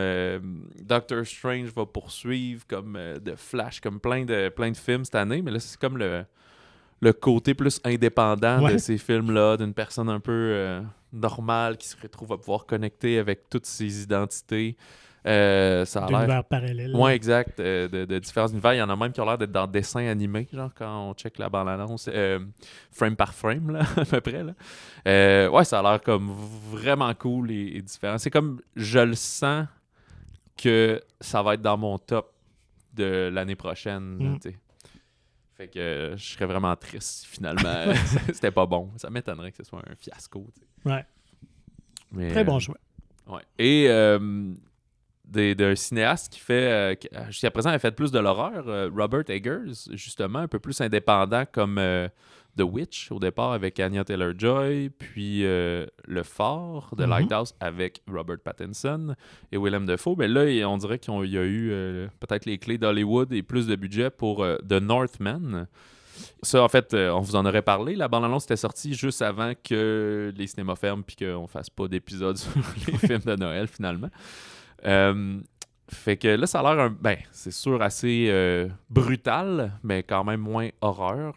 Doctor Strange va poursuivre, comme The Flash, comme plein de films cette année. Mais là, c'est comme le côté plus indépendant de ces films-là, d'une personne un peu normale qui se retrouve à pouvoir connecter avec toutes ses identités. Ça a l'air... D'univers parallèles. Ouais, exact. De différents univers. Il y en a même qui ont l'air d'être dans dessin animé, genre quand on check la bande-annonce, frame par frame, là, à peu près. Là. Ouais, ça a l'air comme vraiment cool et différent. C'est comme, je le sens que ça va être dans mon top de l'année prochaine, tu sais. Fait que je serais vraiment triste si finalement c'était pas bon. Ça m'étonnerait que ce soit un fiasco. T'sais. Ouais. Mais, très bon choix. Ouais. Et d'un cinéaste qui fait, jusqu'à présent, a fait plus de l'horreur, Robert Eggers, justement, un peu plus indépendant comme The Witch au départ avec Anya Taylor-Joy, puis Le Phare de Lighthouse avec Robert Pattinson et Willem Dafoe. Mais là, on dirait qu'il y a eu peut-être les clés d'Hollywood et plus de budget pour The Northman. Ça, en fait, on vous en aurait parlé. La bande-annonce était sortie juste avant que les cinémas ferment puis qu'on fasse pas d'épisode sur les films de Noël, finalement. Fait que là, ça a l'air, c'est sûr, assez brutal, mais quand même moins horreur.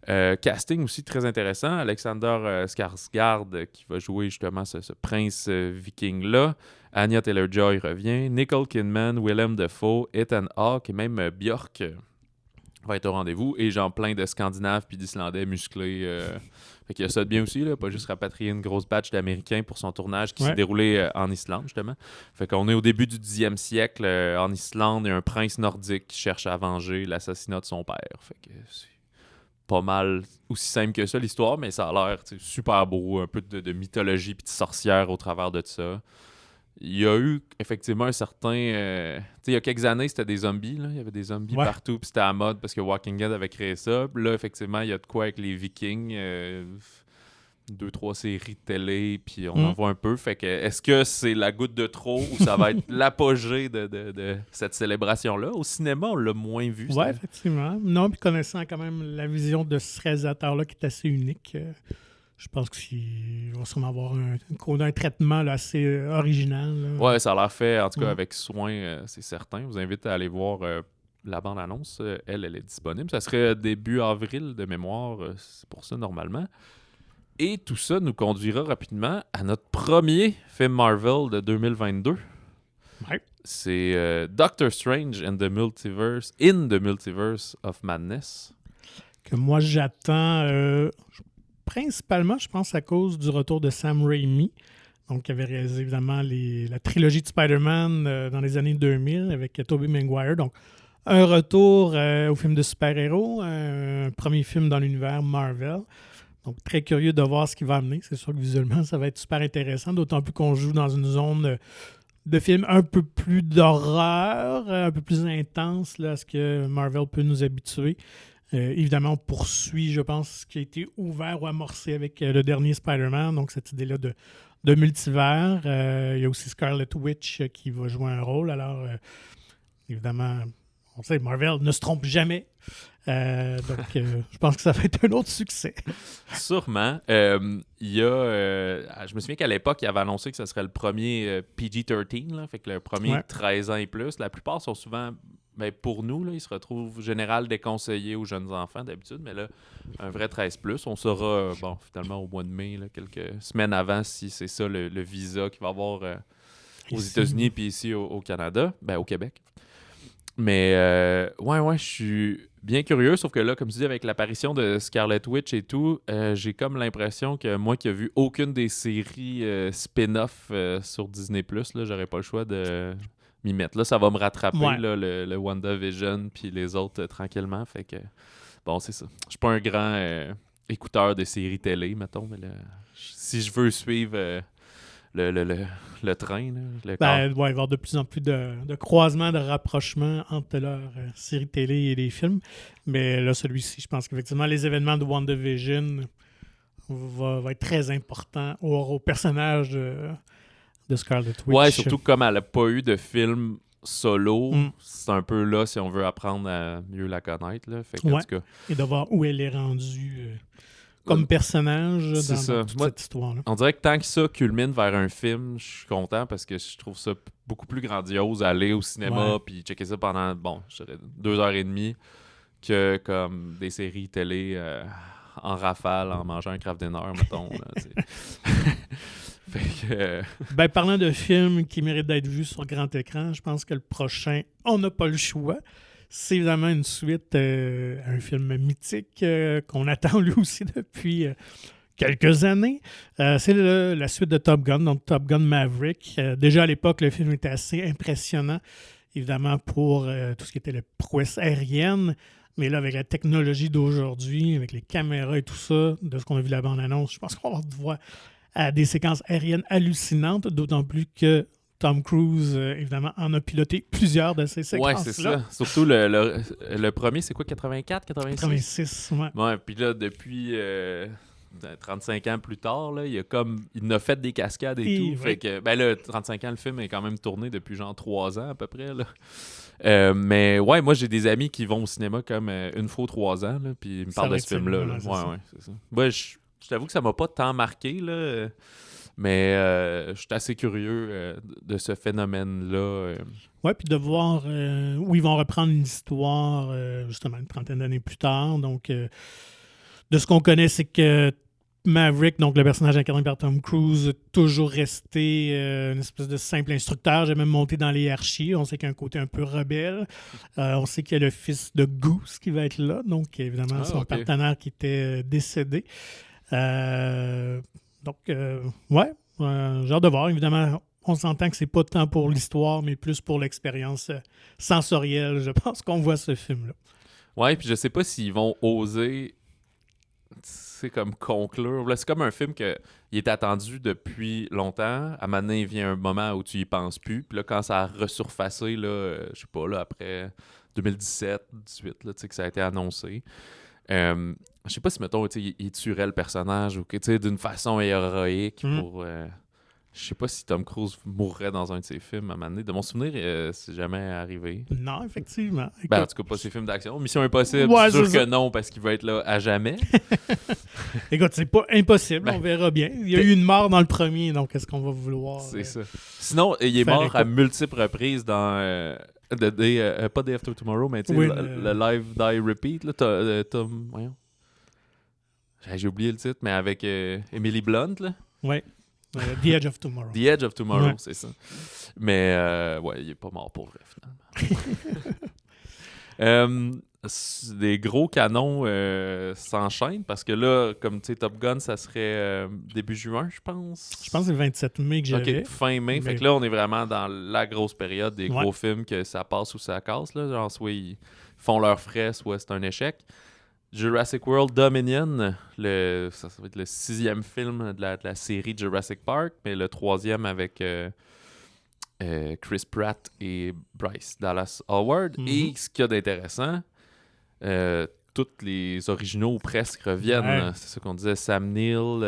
Casting aussi très intéressant. Alexander Skarsgård qui va jouer justement ce prince viking-là. Anya Taylor-Joy revient. Nicole Kidman, Willem Dafoe, Ethan Hawke et même Björk va être au rendez-vous. Et genre plein de Scandinaves puis d'Islandais musclés. Fait qu'il y a ça de bien aussi, là, pas juste rapatrier une grosse batch d'Américains pour son tournage qui s'est déroulé en Islande, justement. Fait qu'on est au début du 10e siècle en Islande et un prince nordique qui cherche à venger l'assassinat de son père. Fait que c'est pas mal aussi simple que ça, l'histoire, mais ça a l'air super beau, un peu de mythologie puis de sorcière au travers de ça. Il y a eu effectivement un certain... il y a quelques années, c'était des zombies. Là. Il y avait des zombies partout, puis c'était à la mode parce que Walking Dead avait créé ça. Puis là, effectivement, il y a de quoi avec les Vikings. 2-3 séries de télé, puis on en voit un peu. Fait que, est-ce que c'est la goutte de trop ou ça va être l'apogée de cette célébration-là? Au cinéma, on l'a moins vu. Oui, effectivement. Non, puis connaissant quand même la vision de ce réalisateur-là qui est assez unique... je pense qu'il va sûrement avoir un traitement là, assez original. Là. Ouais, ça a l'air fait, en tout cas, avec soin, c'est certain. Je vous invite à aller voir la bande-annonce. Elle est disponible. Ça serait début avril de mémoire. C'est pour ça, normalement. Et tout ça nous conduira rapidement à notre premier film Marvel de 2022. Ouais. C'est Doctor Strange in the Multiverse of Madness. Que moi, j'attends... principalement, je pense, à cause du retour de Sam Raimi, donc qui avait réalisé évidemment la trilogie de Spider-Man dans les années 2000 avec Tobey Maguire. Donc, un retour au film de super-héros, un premier film dans l'univers Marvel. Donc, très curieux de voir ce qu'il va amener. C'est sûr que visuellement, ça va être super intéressant, d'autant plus qu'on joue dans une zone de films un peu plus d'horreur, un peu plus intense là, à ce que Marvel peut nous habituer. Évidemment, on poursuit, je pense, ce qui a été ouvert ou amorcé avec le dernier Spider-Man, donc cette idée-là de multivers. Il y a aussi Scarlet Witch qui va jouer un rôle. Alors, évidemment, on sait, Marvel ne se trompe jamais. Je pense que ça va être un autre succès. Sûrement. Il y a, je me souviens qu'à l'époque, il avait annoncé que ce serait le premier PG-13, là, fait que le premier 13 ans et plus. La plupart sont souvent, pour nous, là, ils se retrouvent général déconseillés aux jeunes enfants d'habitude, mais là, un vrai 13+. On saura, finalement, au mois de mai, là, quelques semaines avant, si c'est ça le visa qu'il va y avoir aux États-Unis puis ici au Canada, au Québec. Mais je suis bien curieux, sauf que là, comme tu dis, avec l'apparition de Scarlet Witch et tout, j'ai comme l'impression que moi qui ai vu aucune des séries spin-off sur Disney+, là, j'aurais pas le choix de m'y mettre. Là, ça va me rattraper, là, le WandaVision puis les autres tranquillement. Fait que, bon, c'est ça. Je suis pas un grand écouteur de séries télé, mettons, mais là, si je veux suivre le train, là, le corps. Il va y avoir de plus en plus de croisements, de rapprochements entre leurs séries télé et les films. Mais là, celui-ci, je pense qu'effectivement, les événements de WandaVision va être très important au personnage de Scarlet Witch. Ouais, surtout comme elle n'a pas eu de film solo, c'est un peu là si on veut apprendre à mieux la connaître. Là. Fait que, en tout cas, et de voir où elle est rendue comme personnage dans toute cette histoire-là. On dirait que tant que ça culmine vers un film, je suis content parce que je trouve ça beaucoup plus grandiose aller au cinéma puis checker ça pendant, je dirais 2h30 que comme des séries télé en rafale en mangeant un Kraft Dinner, mettons. Fait que, parlant de films qui méritent d'être vus sur grand écran, je pense que le prochain, on n'a pas le choix. C'est évidemment une suite à un film mythique qu'on attend lui aussi depuis quelques années. C'est la suite de Top Gun, donc Top Gun Maverick. Déjà à l'époque, le film était assez impressionnant, évidemment pour tout ce qui était la prouesse aérienne. Mais là, avec la technologie d'aujourd'hui, avec les caméras et tout ça, de ce qu'on a vu la bande-annonce, je pense qu'on va voir des séquences aériennes hallucinantes, d'autant plus que Tom Cruise, évidemment, en a piloté plusieurs de ces séquences-là. Ouais, c'est ça. Surtout le premier, c'est quoi, 84, 86? 86, ouais. Ouais, puis là, depuis 35 ans plus tard, là, il a fait des cascades et tout. Fait que, là, 35 ans, le film est quand même tourné depuis genre 3 ans à peu près, là. Mais ouais, moi, j'ai des amis qui vont au cinéma comme une fois ou 3 ans, là, puis ils me parlent de ce film-là. Là. Ouais, c'est ça. Moi, je t'avoue que ça m'a pas tant marqué, là. Mais je suis assez curieux de ce phénomène-là. Oui, puis de voir où ils vont reprendre une histoire, justement, une trentaine d'années plus tard. Donc, de ce qu'on connaît, c'est que Maverick, donc le personnage incarné par Tom Cruise, a toujours resté une espèce de simple instructeur. J'ai même monté dans les hiérarchies. On sait qu'il y a un côté un peu rebelle. On sait qu'il y a le fils de Goose qui va être là. Donc, évidemment, son partenaire qui était décédé. J'ai hâte de voir. Évidemment, on s'entend que c'est pas tant pour l'histoire, mais plus pour l'expérience sensorielle. Je pense qu'on voit ce film-là. Ouais, puis je sais pas s'ils vont oser, c'est comme conclure. Là, c'est comme un film qui est attendu depuis longtemps. À un moment donné, il vient un moment où tu y penses plus. Puis là, quand ça a resurfacé, là, je sais pas, là, après 2017, 2018, là, que ça a été annoncé. Je sais pas si, mettons, il tuerait le personnage ou d'une façon héroïque pour... je sais pas si Tom Cruise mourrait dans un de ses films à un moment donné. De mon souvenir, c'est jamais arrivé. Non, effectivement. En tout cas, pas ses films d'action. Mission Impossible, c'est sûr que non, parce qu'il va être là à jamais. Écoute, c'est pas impossible, on verra bien. Il y a eu une mort dans le premier, donc est-ce qu'on va vouloir... C'est ça. Sinon, il est mort à multiples reprises dans... pas Day After Tomorrow, mais le Live Die Repeat. Là, voyons. J'ai oublié le titre, mais avec Emily Blunt. Là. Ouais. The Edge of Tomorrow. The Edge of Tomorrow, c'est ça. Mais il est pas mort pour vrai, finalement. Des gros canons s'enchaînent parce que là, comme tu sais, Top Gun, ça serait début juin, je pense. Je pense que c'est le 27 mai que j'avais. OK, fin mai. Fait que là, on est vraiment dans la grosse période des gros films que ça passe ou ça casse. Là. Genre, soit ils font leurs frais, soit c'est un échec. Jurassic World Dominion, ça va être le 6e film de la série Jurassic Park, mais le 3e avec Chris Pratt et Bryce Dallas Howard. Et ce qu'il y a d'intéressant, tous les originaux presque reviennent. Ouais. C'est ça qu'on disait, Sam Neill,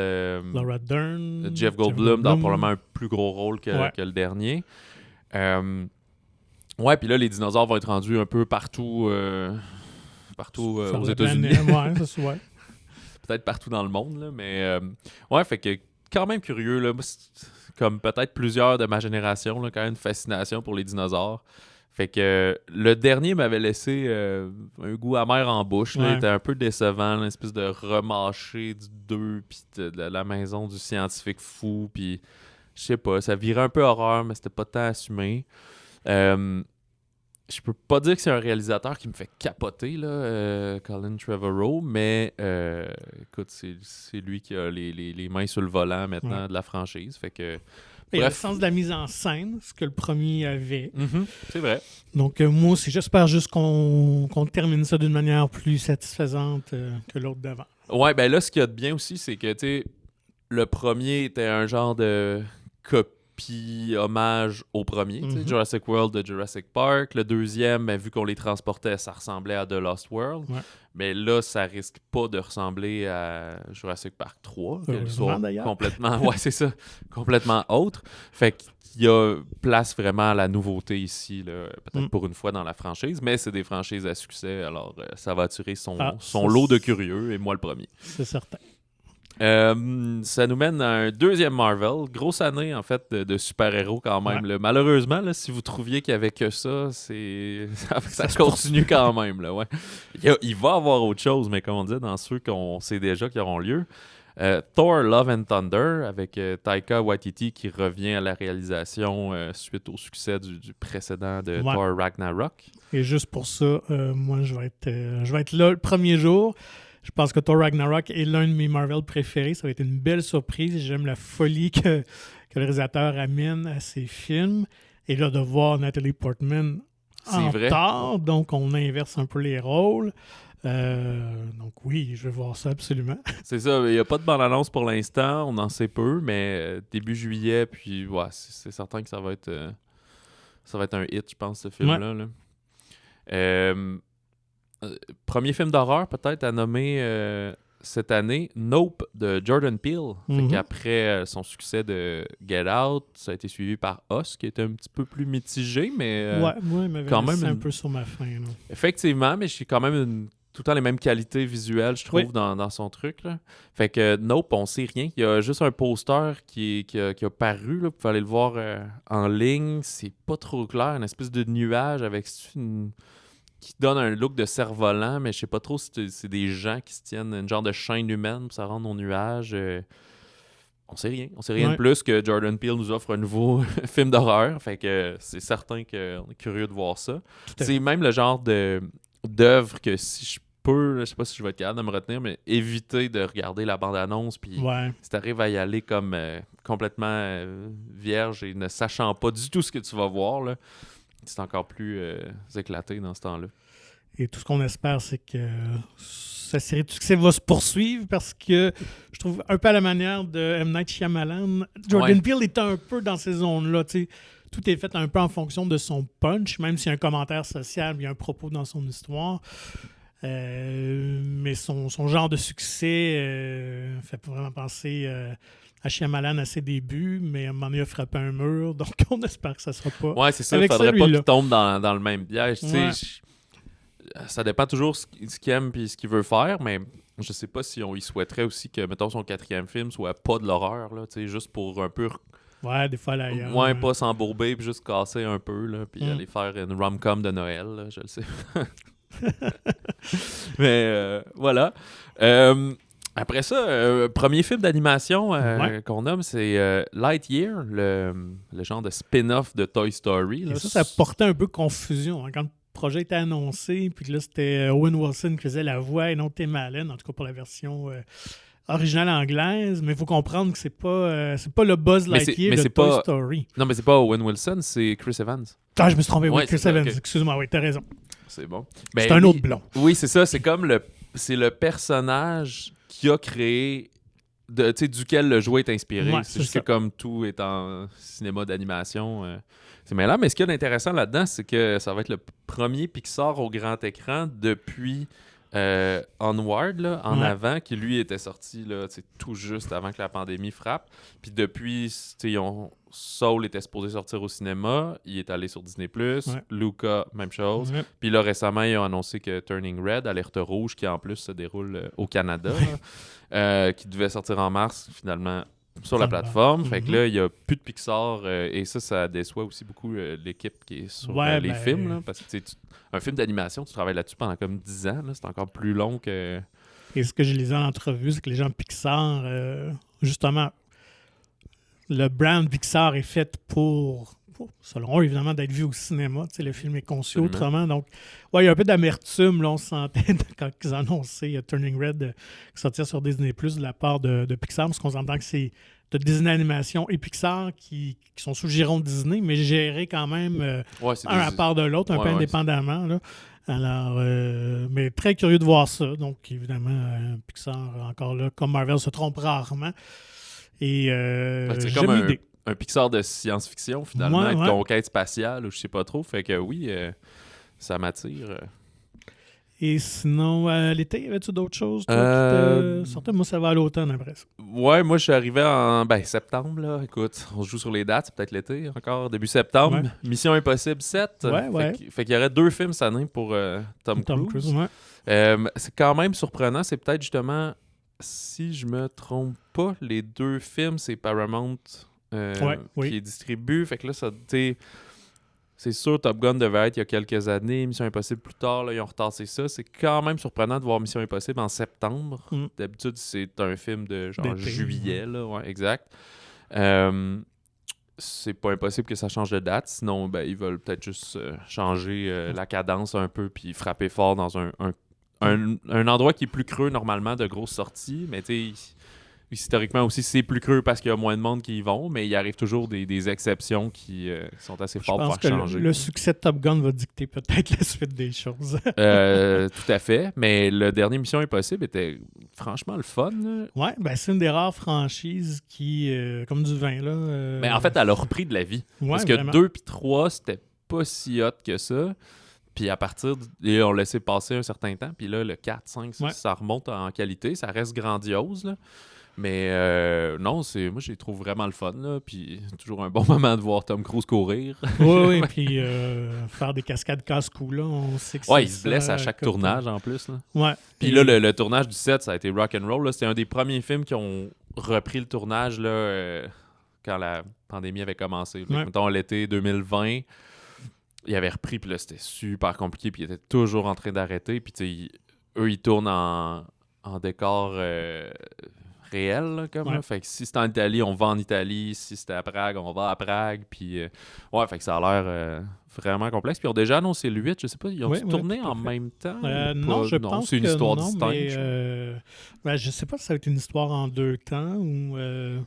Laura Dern, Jeff Goldblum dans probablement un plus gros rôle que le dernier. Puis là, les dinosaures vont être rendus un peu partout partout Sur aux la États-Unis. planète, ouais, ça se voit. Peut-être partout dans le monde, là, mais ouais, fait que quand même curieux, là, moi, comme peut-être plusieurs de ma génération, là, quand même une fascination pour les dinosaures. Fait que le dernier m'avait laissé un goût amer en bouche, là, il Ouais. était un peu décevant, là, une espèce de remâché du 2, puis de la maison du scientifique fou, puis je sais pas, ça virait un peu horreur, mais c'était pas tant assumé. Je peux pas dire que c'est un réalisateur qui me fait capoter, là, Colin Trevorrow, mais écoute, c'est lui qui a les mains sur le volant maintenant de la franchise. Fait que. Il y a le Bref. sens de la mise en scène, ce que le premier avait. C'est vrai. Donc, moi aussi, j'espère juste qu'on termine ça d'une manière plus satisfaisante que l'autre d'avant. Ouais, ben là, ce qu'il y a de bien aussi, c'est que, tu sais, le premier était un genre de copie, hommage au premier, tu sais, Jurassic World de Jurassic Park. Le deuxième, ben, vu qu'on les transportait, ça ressemblait à The Lost World. Ouais. Mais là, ça risque pas de ressembler à Jurassic Park 3. Heureusement, d'ailleurs. Complètement, ouais, c'est ça, complètement autre. Fait qu'il y a place vraiment à la nouveauté ici, là, peut-être pour une fois dans la franchise, mais c'est des franchises à succès, alors ça va attirer son lot de curieux, et moi le premier. C'est certain. Ça nous mène à un deuxième Marvel. Grosse année, en fait, de super-héros quand même. Ouais. Là. Malheureusement, là, si vous trouviez qu'il n'y avait que ça, ça continue quand même. Là, ouais. Il va y avoir autre chose, mais comme on dit, dans ceux qu'on sait déjà qui auront lieu. Thor Love and Thunder, avec Taika Waititi qui revient à la réalisation suite au succès du précédent de Thor Ragnarok. Et juste pour ça, moi, je vais être là le premier jour. Je pense que Thor Ragnarok est l'un de mes Marvel préférés. Ça va être une belle surprise. J'aime la folie que le réalisateur amène à ses films. Et là, de voir Natalie Portman en Thor, donc on inverse un peu les rôles. Donc oui, je vais voir ça absolument. C'est ça, il n'y a pas de bande-annonce pour l'instant, on en sait peu, mais début juillet, puis ouais, c'est certain que ça va être un hit, je pense, ce film-là. Ouais. Là. Premier film d'horreur, peut-être, à nommer cette année, Nope de Jordan Peele. Fait qu'après son succès de Get Out, ça a été suivi par Us, qui était un petit peu plus mitigé, mais il m'avait quand même un peu sur ma faim. Là. Effectivement, mais j'ai quand même tout le temps les mêmes qualités visuelles, je trouve, dans son truc. Là. Fait que Nope, on sait rien. Il y a juste un poster qui a paru. Là. Vous pouvez aller le voir en ligne. C'est pas trop clair. Une espèce de nuage avec qui donne un look de cerf-volant, mais je sais pas trop si c'est des gens qui se tiennent une genre de chaîne humaine pour se rendre au nuage. On sait rien. On sait rien de plus que Jordan Peele nous offre un nouveau film d'horreur. Fait que c'est certain qu'on est curieux de voir ça. C'est même le genre d'œuvre que si je peux, je sais pas si je vais être capable de me retenir, mais éviter de regarder la bande-annonce. Puis si t'arrives à y aller comme complètement vierge et ne sachant pas du tout ce que tu vas voir, là, c'est encore plus éclaté dans ce temps-là. Et tout ce qu'on espère, c'est que sa série de succès va se poursuivre parce que je trouve un peu à la manière de M. Night Shyamalan, Jordan Peele est un peu dans ces zones-là. T'sais. Tout est fait un peu en fonction de son punch, même s'il y a un commentaire social, il y a un propos dans son histoire. Mais son genre de succès fait vraiment penser à Shyamalan à ses débuts, mais à un moment donné, il a frappé un mur, donc on espère que ça ne sera pas. Ouais, c'est ça, il faudrait pas qu'il tombe dans le même piège. Ça dépend toujours ce qu'il aime et ce qu'il veut faire, mais je sais pas si on y souhaiterait aussi que, mettons, son 4e film soit pas de l'horreur, là, juste pour un peu. Ouais, des fois l'ailleurs. Ouais, pas s'embourber puis juste casser un peu, là, puis aller faire une rom-com de Noël, là, je le sais. Mais voilà. Après ça, premier film d'animation qu'on nomme, c'est Lightyear, le genre de spin-off de Toy Story. Là. Et ça portait un peu confusion. Hein, quand le projet était annoncé, puis que là, c'était Owen Wilson qui faisait la voix et non Tim Allen, en tout cas pour la version originale anglaise. Mais il faut comprendre que c'est pas le Buzz Lightyear de Toy Story. Non, mais c'est pas Owen Wilson, c'est Chris Evans. Ah, je me suis trompé. Oui, Chris Evans. Okay. Excuse-moi, oui, t'as raison. C'est bon. C'est un autre blond. Oui, c'est ça. C'est comme c'est le personnage qui a créé, duquel le jouet est inspiré. Ouais, c'est juste que comme tout est en cinéma d'animation, c'est mêlant. Mais ce qu'il y a d'intéressant là-dedans, c'est que ça va être le premier Pixar au grand écran depuis Onward, là, en Ouais. avant, qui lui était sorti là, tout juste avant que la pandémie frappe. Puis depuis, Soul était supposé sortir au cinéma, il est allé sur Disney+. Ouais. Luca, même chose. Ouais. Puis là, récemment, ils ont annoncé que Turning Red, Alerte Rouge, qui en plus se déroule au Canada, là, qui devait sortir en mars, finalement, sur la Ça va. plateforme. Fait que là, il n'y a plus de Pixar. Et ça déçoit aussi beaucoup l'équipe qui est sur Ouais, les ben, films. Là, parce que un film d'animation, tu travailles là-dessus pendant comme 10 ans. Là, c'est encore plus long que... Et ce que je lisais en entrevue, c'est que les gens de Pixar, justement, le brand Pixar est fait pour, selon eux, évidemment, d'être vu au cinéma. Tu sais, le film est conçu Absolument. autrement. Donc, ouais, il y a un peu d'amertume, là, on sentait quand ils ont annoncé Turning Red sortir sur Disney+, de la part de Pixar, parce qu'on s'entend que c'est de Disney Animation et Pixar qui sont sous le giron de Disney, mais gérés quand même Ouais, c'est un à part de l'autre, un peu indépendamment. Là. Alors, mais très curieux de voir ça. Donc, évidemment, Pixar, encore là, comme Marvel, se trompe rarement. Et c'est j'aime comme l'idée. un Pixar de science-fiction, finalement, Ouais, avec ouais. conquête spatiale, ou je sais pas trop. Fait que oui, ça m'attire. Et sinon, l'été, y avait-tu d'autres choses toi, Euh, qui te sortaient? Moi, ça va à l'automne après ça. Ouais, moi, je suis arrivé en septembre, là. Écoute, on se joue sur les dates, c'est peut-être l'été encore, début septembre. Ouais. Mission Impossible 7. Ouais. Fait qu'il y aurait 2 films cette année pour Tom Cruise. Ouais. C'est quand même surprenant. C'est peut-être justement, si je me trompe pas, les 2 films, c'est Paramount oui. qui distribue. Fait que là, ça, tu sais, c'est sûr, Top Gun devait être il y a quelques années. Mission Impossible plus tard, là, ils ont retassé ça. C'est quand même surprenant de voir Mission Impossible en septembre. D'habitude, c'est un film de genre D'été, juillet, là. Ouais, exact. C'est pas impossible que ça change de date. Sinon, ils veulent peut-être juste changer la cadence un peu puis frapper fort dans un endroit qui est plus creux normalement de grosses sorties. Mais tu sais, historiquement aussi, c'est plus creux parce qu'il y a moins de monde qui y vont, mais il arrive toujours des exceptions qui sont assez Je fortes pour pense que changer. le succès de Top Gun va dicter peut-être la suite des choses. Tout à fait. Mais le dernier Mission Impossible était franchement le fun. Là. Ouais, c'est une des rares franchises qui, comme du vin, là. Mais en fait, elle a repris de la vie. Ouais, parce que vraiment. 2 puis 3, c'était pas si hot que ça. Puis à partir et on laissait passer un certain temps. Puis là, le 4, 5, ça remonte en qualité. Ça reste grandiose. Là. Mais non, moi, je les trouve vraiment le fun. Là. Puis toujours un bon moment de voir Tom Cruise courir. Oui, puis faire des cascades casse-cou, là, on sait que c'est il se blesse à chaque tournage en plus. Là. Ouais. Puis là, le tournage du 7, ça a été rock'n'roll. Là. C'était un des premiers films qui ont repris le tournage là, quand la pandémie avait commencé. Là. Mettons, l'été 2020, il avait repris, puis là, c'était super compliqué, puis il était toujours en train d'arrêter. Puis, tu sais, eux, ils tournent en décor réel, là, comme là. Fait que si c'était en Italie, on va en Italie. Si c'était à Prague, on va à Prague. Puis, fait que ça a l'air vraiment complexe. Puis, ils ont déjà annoncé le 8, je sais pas, ils ont tourné en même temps? Non, je pense c'est une que histoire non, distincte. mais je sais pas si ça va être une histoire en 2 temps,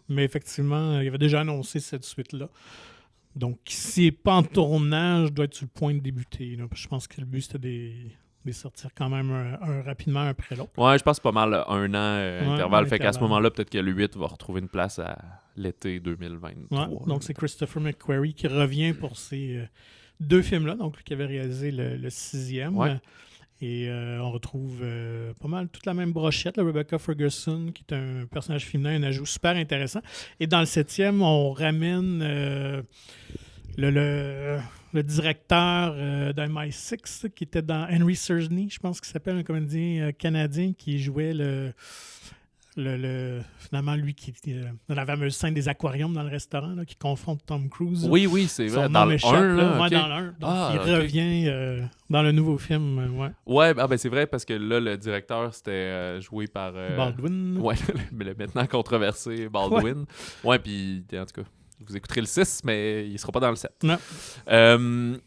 mais effectivement, il avait déjà annoncé cette suite-là. Donc, s'il n'est pas en tournage, doit être sur le point de débuter. Là. Je pense que le but, c'était de sortir quand même rapidement un après l'autre. Ouais, je pense que c'est pas mal 1 an intervalle. Fait qu'à ce intervalle. moment-là, peut-être que le 8 va retrouver une place à l'été 2023. Ouais, donc, c'est Christopher McQuarrie qui revient pour ces 2 films-là, donc lui qui avait réalisé le 6e. Ouais. Et on retrouve pas mal toute la même brochette, là, Rebecca Ferguson, qui est un personnage féminin, un ajout super intéressant. Et dans le 7e, on ramène le directeur d'MI6, qui était dans Henry Cerny, je pense qu'il s'appelle, un comédien canadien qui jouait finalement, lui qui est dans la fameuse scène des aquariums dans le restaurant, là, qui confronte Tom Cruise. Oui, c'est vrai. Son Dans nom le échappe, 1, là, ouais, ok. dans le 1. Donc, il revient dans le nouveau film. Ouais, c'est vrai, parce que là, le directeur, c'était joué par... Baldwin. Ouais, le maintenant controversé Baldwin. Ouais, puis en tout cas, vous écouterez le 6, mais il sera pas dans le 7. Non.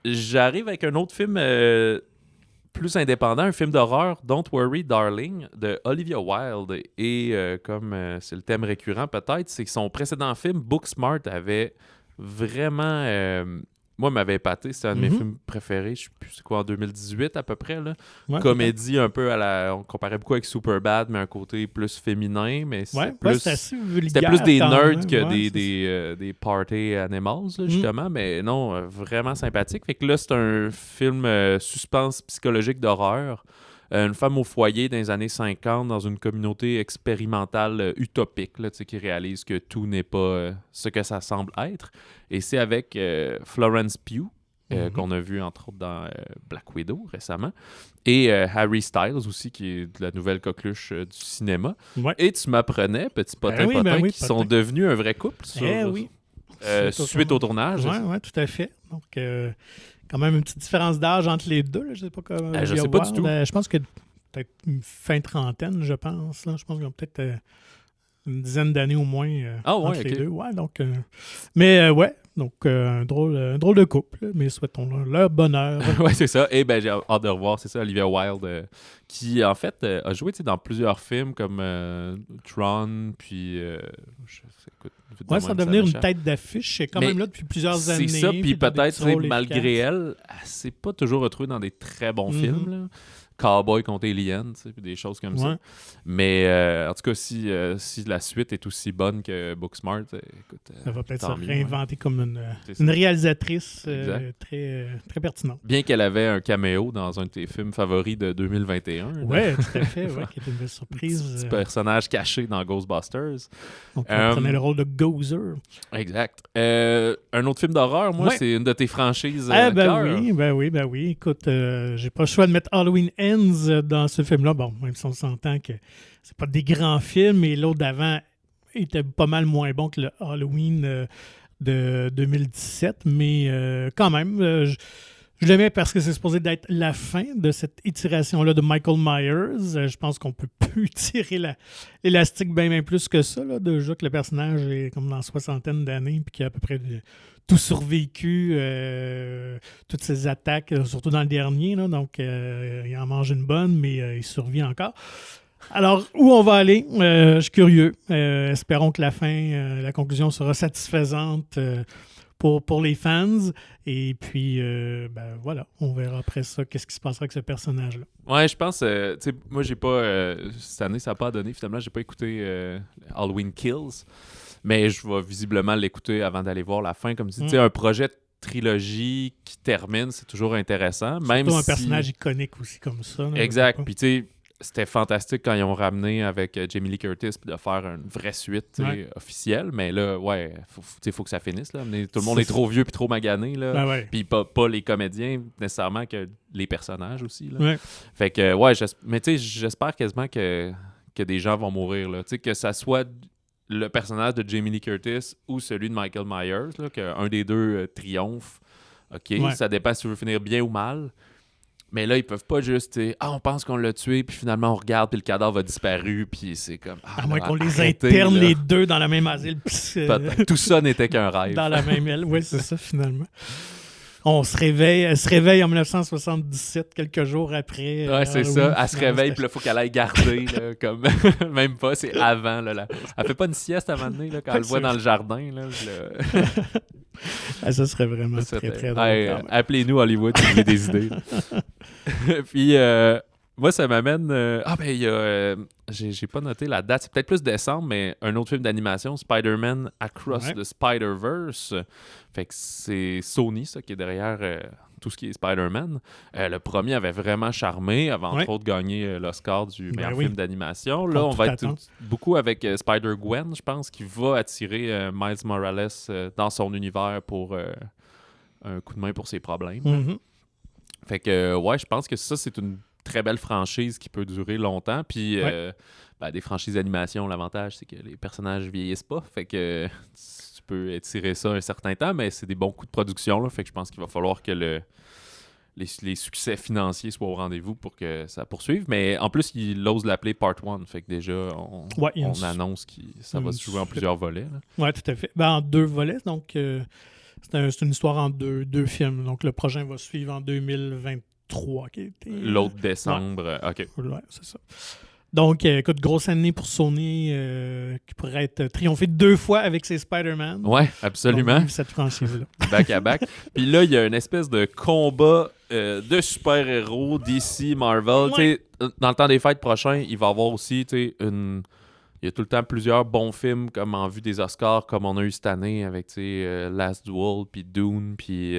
J'arrive avec un autre film plus indépendant, un film d'horreur, Don't Worry Darling, de Olivia Wilde. Et comme c'est le thème récurrent peut-être, c'est que son précédent film, Booksmart, avait vraiment... moi, m'avait épaté. C'était un de mes films préférés. Je sais plus c'est quoi, en 2018 à peu près. Là. Ouais, comédie un peu on comparait beaucoup avec Superbad, mais un côté plus féminin. Mais c'était plus des nerds même, que des party animals, là, justement. Mais non, vraiment sympathique. Fait que là, c'est un film suspense psychologique d'horreur une femme au foyer dans les années 50 dans une communauté expérimentale utopique, là, qui réalise que tout n'est pas ce que ça semble être. Et c'est avec Florence Pugh, qu'on a vu entre autres dans Black Widow récemment, et Harry Styles aussi, qui est de la nouvelle coqueluche du cinéma. Ouais. Et tu m'apprenais, petit potin, qui sont devenus un vrai couple suite au tournage. Oui, tout à fait. Donc, quand même une petite différence d'âge entre les deux. Là. Je ne sais pas comment. Je sais pas du tout. Je pense que peut-être une fin trentaine, je pense. Là. Je pense qu'ils ont peut-être une dizaine d'années au moins entre les deux. Ouais, donc, donc un drôle de couple, mais souhaitons leur bonheur. Oui, c'est ça. Et j'ai hâte de revoir, c'est ça, Olivia Wilde, qui en fait a joué dans plusieurs films comme Tron, puis ça va devenir une tête d'affiche. C'est quand même là depuis plusieurs années. C'est ça, puis peut-être malgré elle s'est pas toujours retrouvée dans des très bons films, là. Cowboy contre Alien, puis des choses comme ça. Mais en tout cas, si la suite est aussi bonne que Booksmart, écoute, ça va peut-être se réinventer comme une réalisatrice très, très pertinente. Bien qu'elle avait un caméo dans un de tes films favoris de 2021. Oui, tout à fait, qui était une belle surprise. Petit personnage caché dans Ghostbusters. Donc, elle prenait le rôle de Gozer. Exact. Un autre film d'horreur, moi, c'est une de tes franchises. Ben oui. Écoute, j'ai pas le choix de mettre Halloween Ends dans ce film-là. Bon, même si on s'entend que c'est pas des grands films, mais l'autre d'avant était pas mal moins bon que le Halloween de 2017. Mais quand même, je l'aimais parce que c'est supposé d'être la fin de cette itération-là de Michael Myers. Je pense qu'on peut plus tirer l'élastique bien plus que ça. Là, déjà que le personnage est comme dans 60aine d'années puis qu'il a à peu près tout survécu, toutes ces attaques, surtout dans le dernier. Là, donc, il en mange une bonne, mais il survit encore. Alors, où on va aller? Je suis curieux. Espérons que la conclusion sera satisfaisante pour les fans. Et puis, voilà, on verra après ça qu'est-ce qui se passera avec ce personnage-là. Ouais, je pense, moi, j'ai pas, cette année, ça n'a pas donné. Finalement, j'ai pas écouté Halloween Kills, mais je vais visiblement l'écouter avant d'aller voir la fin. Comme tu dis, un projet de trilogie qui termine, c'est toujours intéressant. Même un personnage iconique aussi comme ça. Là, exact. Puis, tu sais, c'était fantastique quand ils ont ramené avec Jamie Lee Curtis puis de faire une vraie suite officielle. Mais là, faut que ça finisse. Là. Tout le monde est trop vieux puis trop magané. Là. Puis pas les comédiens nécessairement, que les personnages aussi. Là. Ouais. Fait que, mais tu sais, j'espère quasiment que des gens vont mourir. Là. Que ça soit le personnage de Jamie Lee Curtis ou celui de Michael Myers, là, qu'un des deux triomphe. OK, ça dépend si tu veux finir bien ou mal. Mais là, ils peuvent pas juste, on pense qu'on l'a tué, puis finalement, on regarde, puis le cadavre a disparu, puis c'est comme... à moins qu'on les interne les deux dans la même asile. Tout ça n'était qu'un rêve. Dans la même aile, oui, c'est ça, finalement. Elle se réveille en 1977, quelques jours après. Ouais, c'est ça. Elle se réveille, puis là, il faut qu'elle aille garder, là, comme... Même pas, c'est avant, là. Elle fait pas une sieste à un moment donné, là, quand elle le voit dans le jardin, là. Ça serait vraiment très, très drôle. Appelez-nous Hollywood si vous avez des idées. Puis, moi, ça m'amène... il y a... j'ai pas noté la date. C'est peut-être plus décembre, mais un autre film d'animation, Spider-Man Across the Spider-Verse. Fait que c'est Sony, ça, qui est derrière tout ce qui est Spider-Man. Le premier avait vraiment charmé, avant entre autres gagné l'Oscar du meilleur film d'animation. Là, on va être beaucoup avec Spider-Gwen, je pense, qui va attirer Miles Morales dans son univers pour un coup de main pour ses problèmes. Mm-hmm. Fait que, je pense que ça, c'est une très belle franchise qui peut durer longtemps. Puis, des franchises d'animation, l'avantage, c'est que les personnages vieillissent pas. Fait que tu peux étirer ça un certain temps, mais c'est des bons coûts de production. Là, fait que je pense qu'il va falloir que les succès financiers soient au rendez-vous pour que ça poursuive. Mais en plus, il ose l'appeler Part 1. Fait que déjà, on annonce que ça va se jouer en plusieurs volets. Oui, tout à fait. En 2 volets, donc... c'est une histoire en deux films. Donc, le prochain va suivre en 2023. L'autre décembre. OK. Ouais, c'est ça. Donc, écoute, grosse année pour Sony qui pourrait être triomphé 2 fois avec ses Spider-Man. Ouais, absolument. Donc, cette franchise-là. Back à back. Puis là, il y a une espèce de combat de super-héros DC, Marvel. Ouais. Dans le temps des fêtes prochains, il va y avoir aussi il y a tout le temps plusieurs bons films comme en vue des Oscars, comme on a eu cette année avec Last Duel, puis Dune, puis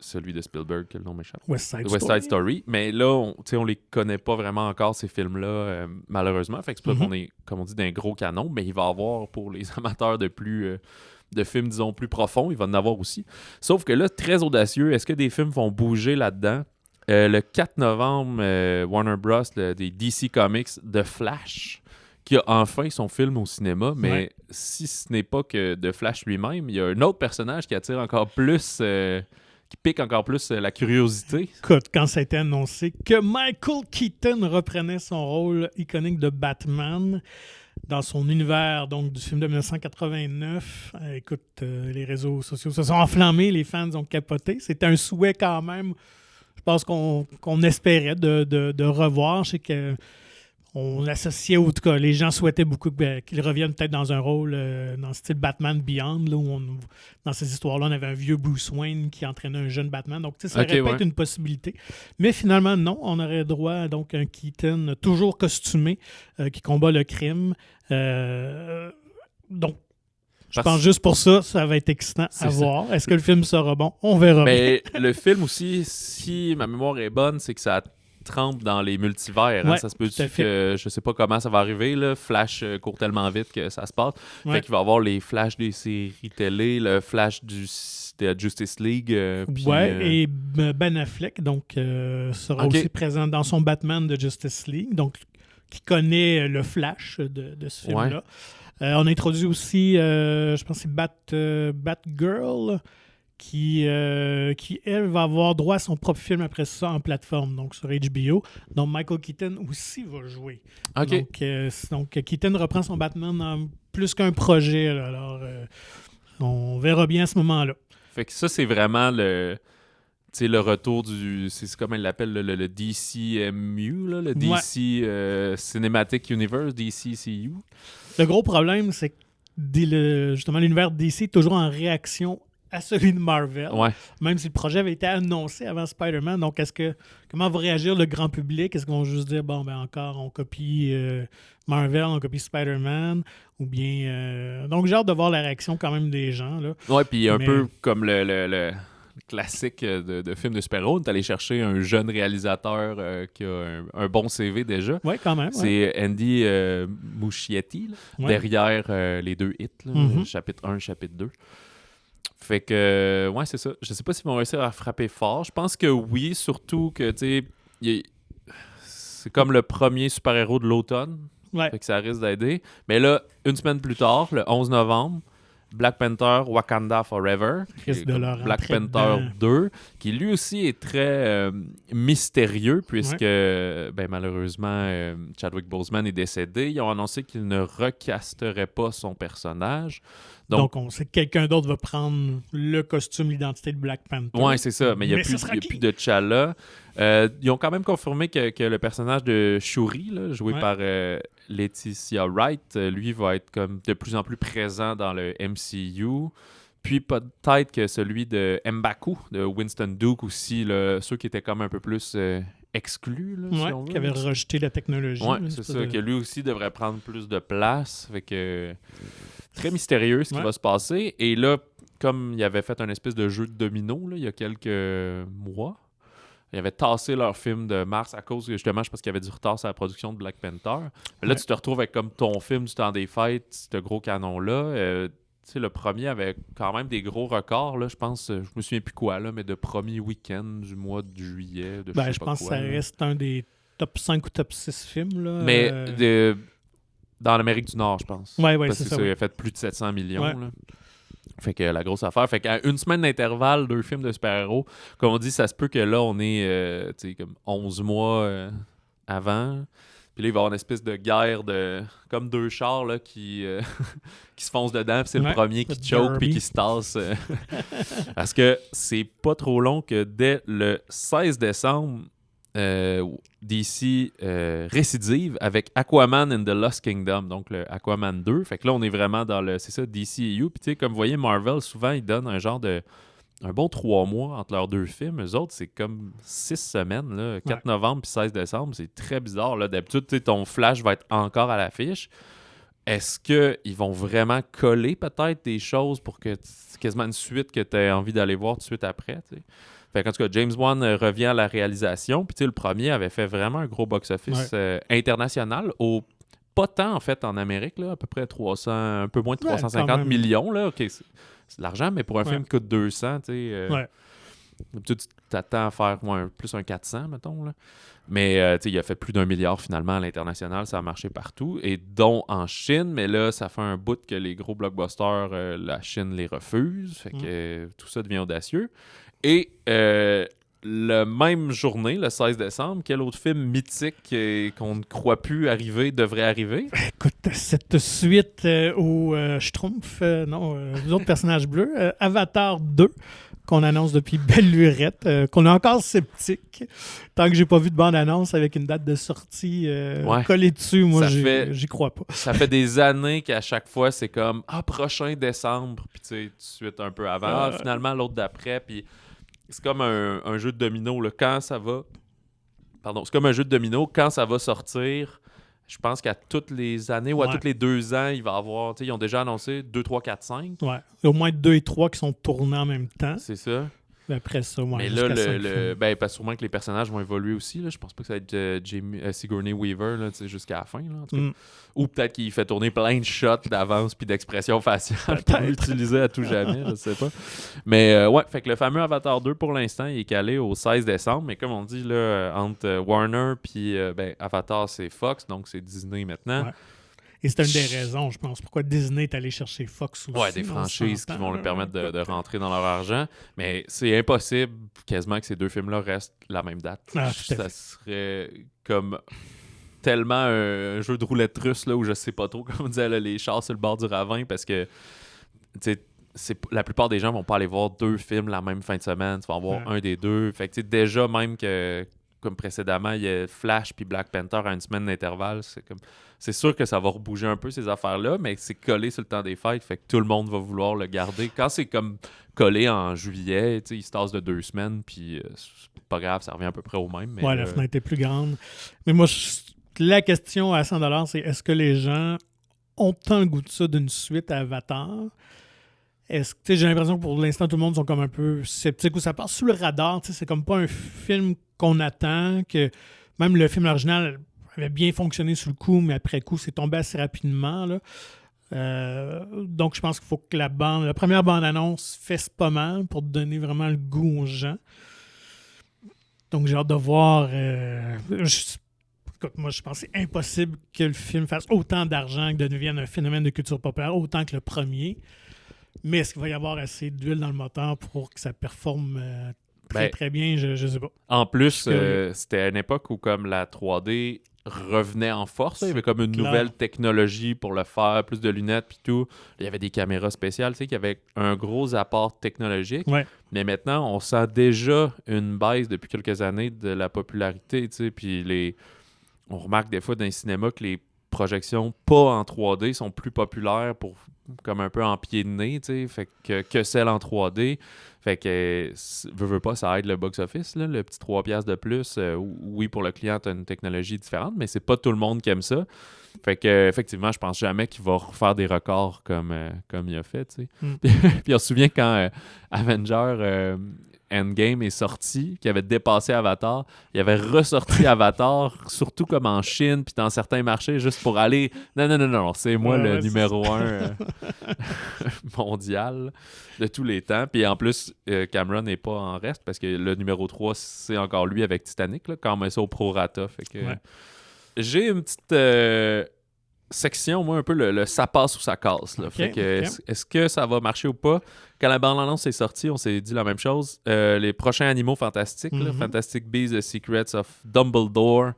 celui de Spielberg, que le nom m'échappe. West Side West Story. Side Story. Mais là, on les connaît pas vraiment encore, ces films-là, malheureusement. Fait que c'est pas qu'on est, comme on dit, d'un gros canon, mais il va y avoir, pour les amateurs de films, disons, plus profonds, il va en avoir aussi. Sauf que là, très audacieux, est-ce que des films vont bouger là-dedans? Le 4 novembre, Warner Bros., des DC Comics, The Flash, qui a enfin son film au cinéma, mais si ce n'est pas que The Flash lui-même, il y a un autre personnage qui attire encore plus, qui pique encore plus la curiosité. Écoute, quand ça a été annoncé que Michael Keaton reprenait son rôle iconique de Batman dans son univers donc du film de 1989, les réseaux sociaux se sont enflammés, les fans ont capoté. C'était un souhait quand même, je pense qu'on espérait de revoir. Je sais que on associait, en tout cas, les gens souhaitaient beaucoup qu'il revienne peut-être dans un rôle dans le style Batman Beyond, là, où dans ces histoires-là, on avait un vieux Bruce Wayne qui entraînait un jeune Batman. Donc, ça aurait pu être une possibilité. Mais finalement, non. On aurait droit à donc, un Keaton toujours costumé qui combat le crime. Donc, je pense juste pour ça, ça va être excitant à voir. Est-ce que le film sera bon? On verra. Mais le film aussi, si ma mémoire est bonne, c'est que ça trempe dans les multivers. Ça se peut-tu que je sais pas comment ça va arriver. Là. Flash court tellement vite que ça se passe. Fait qu'il va y avoir les flashs des séries télé, le flash de Justice League. Et Ben Affleck donc, sera aussi présent dans son Batman de Justice League, donc qui connaît le Flash de ce film-là. On a introduit aussi, je pense que c'est Batgirl, qui, elle, va avoir droit à son propre film après ça en plateforme, donc sur HBO. Donc, Michael Keaton aussi va jouer. Donc, Keaton reprend son Batman dans plus qu'un projet. Là. Alors, on verra bien à ce moment-là. Fait que ça, c'est vraiment le retour du... C'est comme elle l'appelle, le DCMU, là, le DC Cinematic Universe, DCCU. Le gros problème, c'est que justement, l'univers DC est toujours en réaction à celui de Marvel, même si le projet avait été annoncé avant Spider-Man. Donc, comment va réagir le grand public? Est-ce qu'ils vont juste dire, encore, on copie Marvel, on copie Spider-Man? Ou bien... Donc, j'ai hâte de voir la réaction quand même des gens. Ouais, puis un peu comme le classique de film de super-héros, on est allé chercher un jeune réalisateur qui a un bon CV déjà. Oui, quand même. C'est Andy Muschietti, derrière les deux hits, chapitre 1, chapitre 2. Fait que, c'est ça. Je sais pas s'ils vont réussir à frapper fort. Je pense que oui, surtout que, tu sais, c'est comme le premier super-héros de l'automne. Fait que ça risque d'aider. Mais là, une semaine plus tard, le 11 novembre, Black Panther Wakanda Forever, Black Panther 2, qui lui aussi est très mystérieux puisque malheureusement Chadwick Boseman est décédé. Ils ont annoncé qu'ils ne recasteraient pas son personnage. Donc on sait que quelqu'un d'autre va prendre le costume, l'identité de Black Panther. Oui, c'est ça, mais il n'y a plus de T'Challa. Ils ont quand même confirmé que le personnage de Shuri, là, joué par Letitia Wright, lui va être comme de plus en plus présent dans le MCU. Puis peut-être que celui de M'Baku, de Winston Duke aussi, là, ceux qui étaient comme un peu plus exclus, là, si on veut. Qui avaient rejeté la technologie. Oui, c'est ça, que lui aussi devrait prendre plus de place. Fait que très mystérieux ce qui va se passer. Et là, comme il avait fait un espèce de jeu de domino là, il y a quelques mois, ils avaient tassé leur film de mars à cause, justement, je pense qu'il y avait du retard sur la production de Black Panther. Là, tu te retrouves avec comme ton film du temps des fêtes, ce gros canon-là. Tu sais, le premier avait quand même des gros records, là, je pense, je me souviens plus quoi, là, mais de premier week-end du mois de juillet. Je pense que ça reste un des top 5 ou top 6 films. Là, mais dans l'Amérique du Nord, je pense. Oui, parce c'est que ça. Il a fait plus de 700 millions. Là. Fait que la grosse affaire. Fait qu'à une semaine d'intervalle, 2 films de super-héros, comme on dit, ça se peut que là, on est comme 11 mois avant. Puis là, il va y avoir une espèce de guerre de comme 2 chars là, qui se foncent dedans. Puis c'est le premier qui choke puis qui se tasse. Parce que c'est pas trop long que dès le 16 décembre, DC récidive avec Aquaman and the Lost Kingdom, donc le Aquaman 2. Fait que là, on est vraiment dans le... C'est ça, DCEU. Puis tu sais, comme vous voyez, Marvel, souvent, ils donnent un genre de... un bon 3 mois entre leurs 2 films. Eux autres, c'est comme 6 semaines, là, 4 novembre puis 16 décembre. C'est très bizarre. Là. D'habitude, ton Flash va être encore à l'affiche. Est-ce qu'ils vont vraiment coller peut-être des choses pour que quasiment une suite que tu aies envie d'aller voir tout de suite après? T'sais? Fait qu'en tout cas, James Wan revient à la réalisation. Puis tu sais, le premier avait fait vraiment un gros box-office international pas tant, en fait, en Amérique, là, à peu près 300, un peu moins de 350 millions. Là. OK, c'est de l'argent, mais pour un film qui coûte 200, tu sais, tu t'attends à faire plus un 400, mettons. Là. Mais il a fait plus d'1 milliard finalement à l'international, ça a marché partout, et dont en Chine, mais là, ça fait un bout que les gros blockbusters, la Chine les refuse, fait que tout ça devient audacieux. Et la même journée, le 16 décembre, quel autre film mythique qu'on ne croit plus arriver devrait arriver? Écoute, cette suite au Schtroumpf, les autres personnages bleus, Avatar 2, qu'on annonce depuis belle lurette, qu'on est encore sceptique. Tant que j'ai pas vu de bande-annonce avec une date de sortie collée dessus, moi, j'y crois pas. Ça fait des années qu'à chaque fois, c'est comme « Ah, prochain décembre », puis tu sais, tout de suite un peu avant. Finalement, l'autre d'après, puis c'est comme un jeu de domino, là, quand ça va... Pardon, c'est comme un jeu de domino, quand ça va sortir... Je pense qu'à toutes les années ou à tous les 2 ans, il va y avoir... Ils ont déjà annoncé 2, 3, 4, 5. Ouais. Il y a au moins 2 et 3 qui sont tournés en même temps. C'est ça. Après ça, mais là, parce sûrement que les personnages vont évoluer aussi. Là. Je pense pas que ça va être Sigourney Weaver là, jusqu'à la fin. Là, en tout cas. Ou peut-être qu'il fait tourner plein de shots d'avance puis d'expressions faciales pour l'utiliser à tout jamais. Je sais pas. Mais fait que le fameux Avatar 2, pour l'instant, il est calé au 16 décembre. Mais comme on dit, là, entre Warner puis Avatar, c'est Fox, donc c'est Disney maintenant. Ouais. Et c'est une des raisons, je pense, pourquoi Disney est allé chercher Fox aussi. Ouais, des franchises qui vont lui permettre de rentrer dans leur argent. Mais c'est impossible quasiment que ces 2 films-là restent la même date. Ça serait comme tellement un jeu de roulette russe là, où je sais pas trop, comme on disait, là, les chars sur le bord du ravin, parce que la plupart des gens vont pas aller voir 2 films la même fin de semaine. Tu vas en voir un des 2. Fait que déjà, même que comme précédemment, il y a Flash puis Black Panther à une semaine d'intervalle. C'est sûr que ça va rebouger un peu ces affaires-là, mais c'est collé sur le temps des fêtes, fait que tout le monde va vouloir le garder. Quand c'est comme collé en juillet, il se tasse de 2 semaines, puis c'est pas grave, ça revient à peu près au même. Mais la fenêtre est plus grande. Mais moi, la question à 100$, c'est est-ce que les gens ont tant le goût de ça d'une suite à Avatar? Est-ce que j'ai l'impression que pour l'instant, tout le monde sont comme un peu sceptiques ou ça passe sous le radar. C'est comme pas un film qu'on attend, que même le film original avait bien fonctionné sur le coup, mais après coup, c'est tombé assez rapidement. Là. Donc, je pense qu'il faut que la première bande-annonce fasse pas mal pour donner vraiment le goût aux gens. Donc, j'ai hâte de voir. Écoute, moi, je pense que c'est impossible que le film fasse autant d'argent, que devienne un phénomène de culture populaire, autant que le premier. Mais est-ce qu'il va y avoir assez d'huile dans le moteur pour que ça performe très bien? Je sais pas. En plus, c'était à une époque où comme la 3D revenait en force. Il y avait comme une nouvelle technologie pour le faire, plus de lunettes puis tout. Il y avait des caméras spéciales, tu sais, qui avaient un gros apport technologique. Ouais. Mais maintenant, on sent déjà une baisse depuis quelques années de la popularité, tu sais, puis on remarque des fois dans les cinémas que les projections pas en 3D sont plus populaires pour comme un peu en pied de nez, tu sais, fait que celles en 3D. Fait que, veux pas, ça aide le box-office, là, le petit 3$ de plus. Oui, pour le client, tu as une technologie différente, mais c'est pas tout le monde qui aime ça. Fait que, effectivement, je pense jamais qu'il va refaire des records comme il a fait, tu sais. Puis on se souvient quand Avenger Endgame est sorti, qui avait dépassé Avatar, il avait ressorti Avatar, surtout comme en Chine, puis dans certains marchés, juste pour aller... Non, c'est moi le numéro 1 mondial de tous les temps. Puis en plus, Cameron n'est pas en reste, parce que le numéro 3, c'est encore lui avec Titanic, là, quand on met ça au prorata. Fait que j'ai une petite... section, moi, un peu le ça passe ou ça casse. Là. Fait que, est-ce que ça va marcher ou pas? Quand la bande-annonce est sortie, on s'est dit la même chose. Les prochains animaux fantastiques, là, Fantastic Beasts, The Secrets of Dumbledore,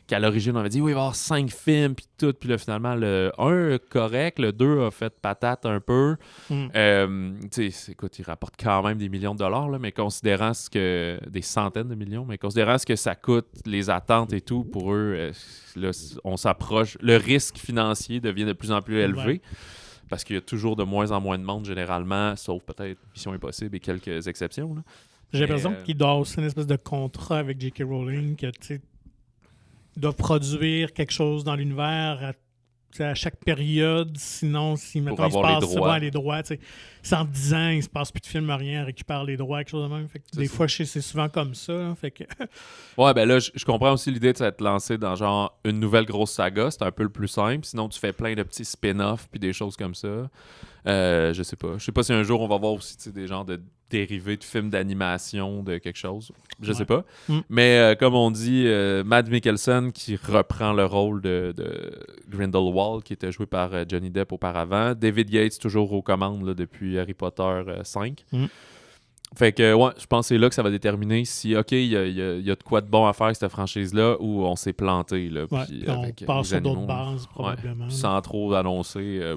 qu'à l'origine, on avait dit, oui, il va y avoir 5 films, puis tout. Puis là, finalement, le 1, correct. Le 2 a fait patate un peu. Écoute, il rapporte quand même des millions de dollars, là, mais considérant des centaines de millions, mais considérant ce que ça coûte, les attentes et tout, pour eux, là, on s'approche. Le risque financier devient de plus en plus élevé. Parce qu'il y a toujours de moins en moins de monde, généralement, sauf peut-être Mission Impossible et quelques exceptions. Là. J'ai l'impression qu'il doit aussi une espèce de contrat avec J.K. Rowling, que tu doit produire quelque chose dans l'univers à chaque période. Sinon, si Pour mettons, il se avoir les passe droits. les droits, si en 10 ans, il se passe plus de film, rien, récupère les droits, quelque chose de même. Fait que des fois, c'est souvent comme ça. Là, fait que... Ouais, ben là, je comprends aussi l'idée de s'être lancé dans genre une nouvelle grosse saga. C'est un peu le plus simple. Sinon, tu fais plein de petits spin-offs puis des choses comme ça. Je sais pas. Je sais pas si un jour on va voir aussi des genres de dérivés de films d'animation de quelque chose. Je sais pas. Mais comme on dit, Mads Mikkelsen qui reprend le rôle de Grindelwald qui était joué par Johnny Depp auparavant. David Yates toujours aux commandes là, depuis Harry Potter 5. Fait que, ouais, je pense que c'est là que ça va déterminer si, OK, il y a de quoi de bon à faire avec cette franchise-là ou on s'est planté. Là, puis on passe sur d'autres bases, probablement. Sans trop annoncer,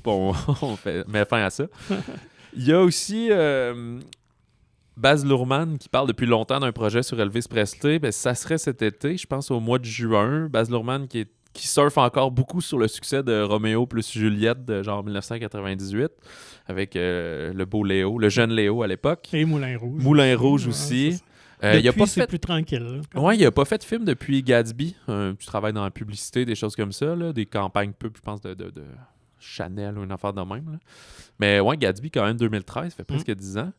on met fin à ça. Il y a aussi Baz Luhrmann qui parle depuis longtemps d'un projet sur Elvis Presley. Ben, ça serait cet été, je pense au mois de juin. Baz Luhrmann qui surfe encore beaucoup sur le succès de Roméo plus Juliette de genre 1998 avec le beau Léo, le jeune Léo à l'époque. Et Moulin Rouge. Moulin Rouge aussi. Depuis, c'est plus tranquille. Ouais, il n'a pas fait de film depuis Gatsby. Tu travailles dans la publicité, des choses comme ça, là, des campagnes pub, je pense, de Chanel ou une affaire de même. Là. Mais ouais, Gatsby, quand même, 2013, ça fait presque 10 ans.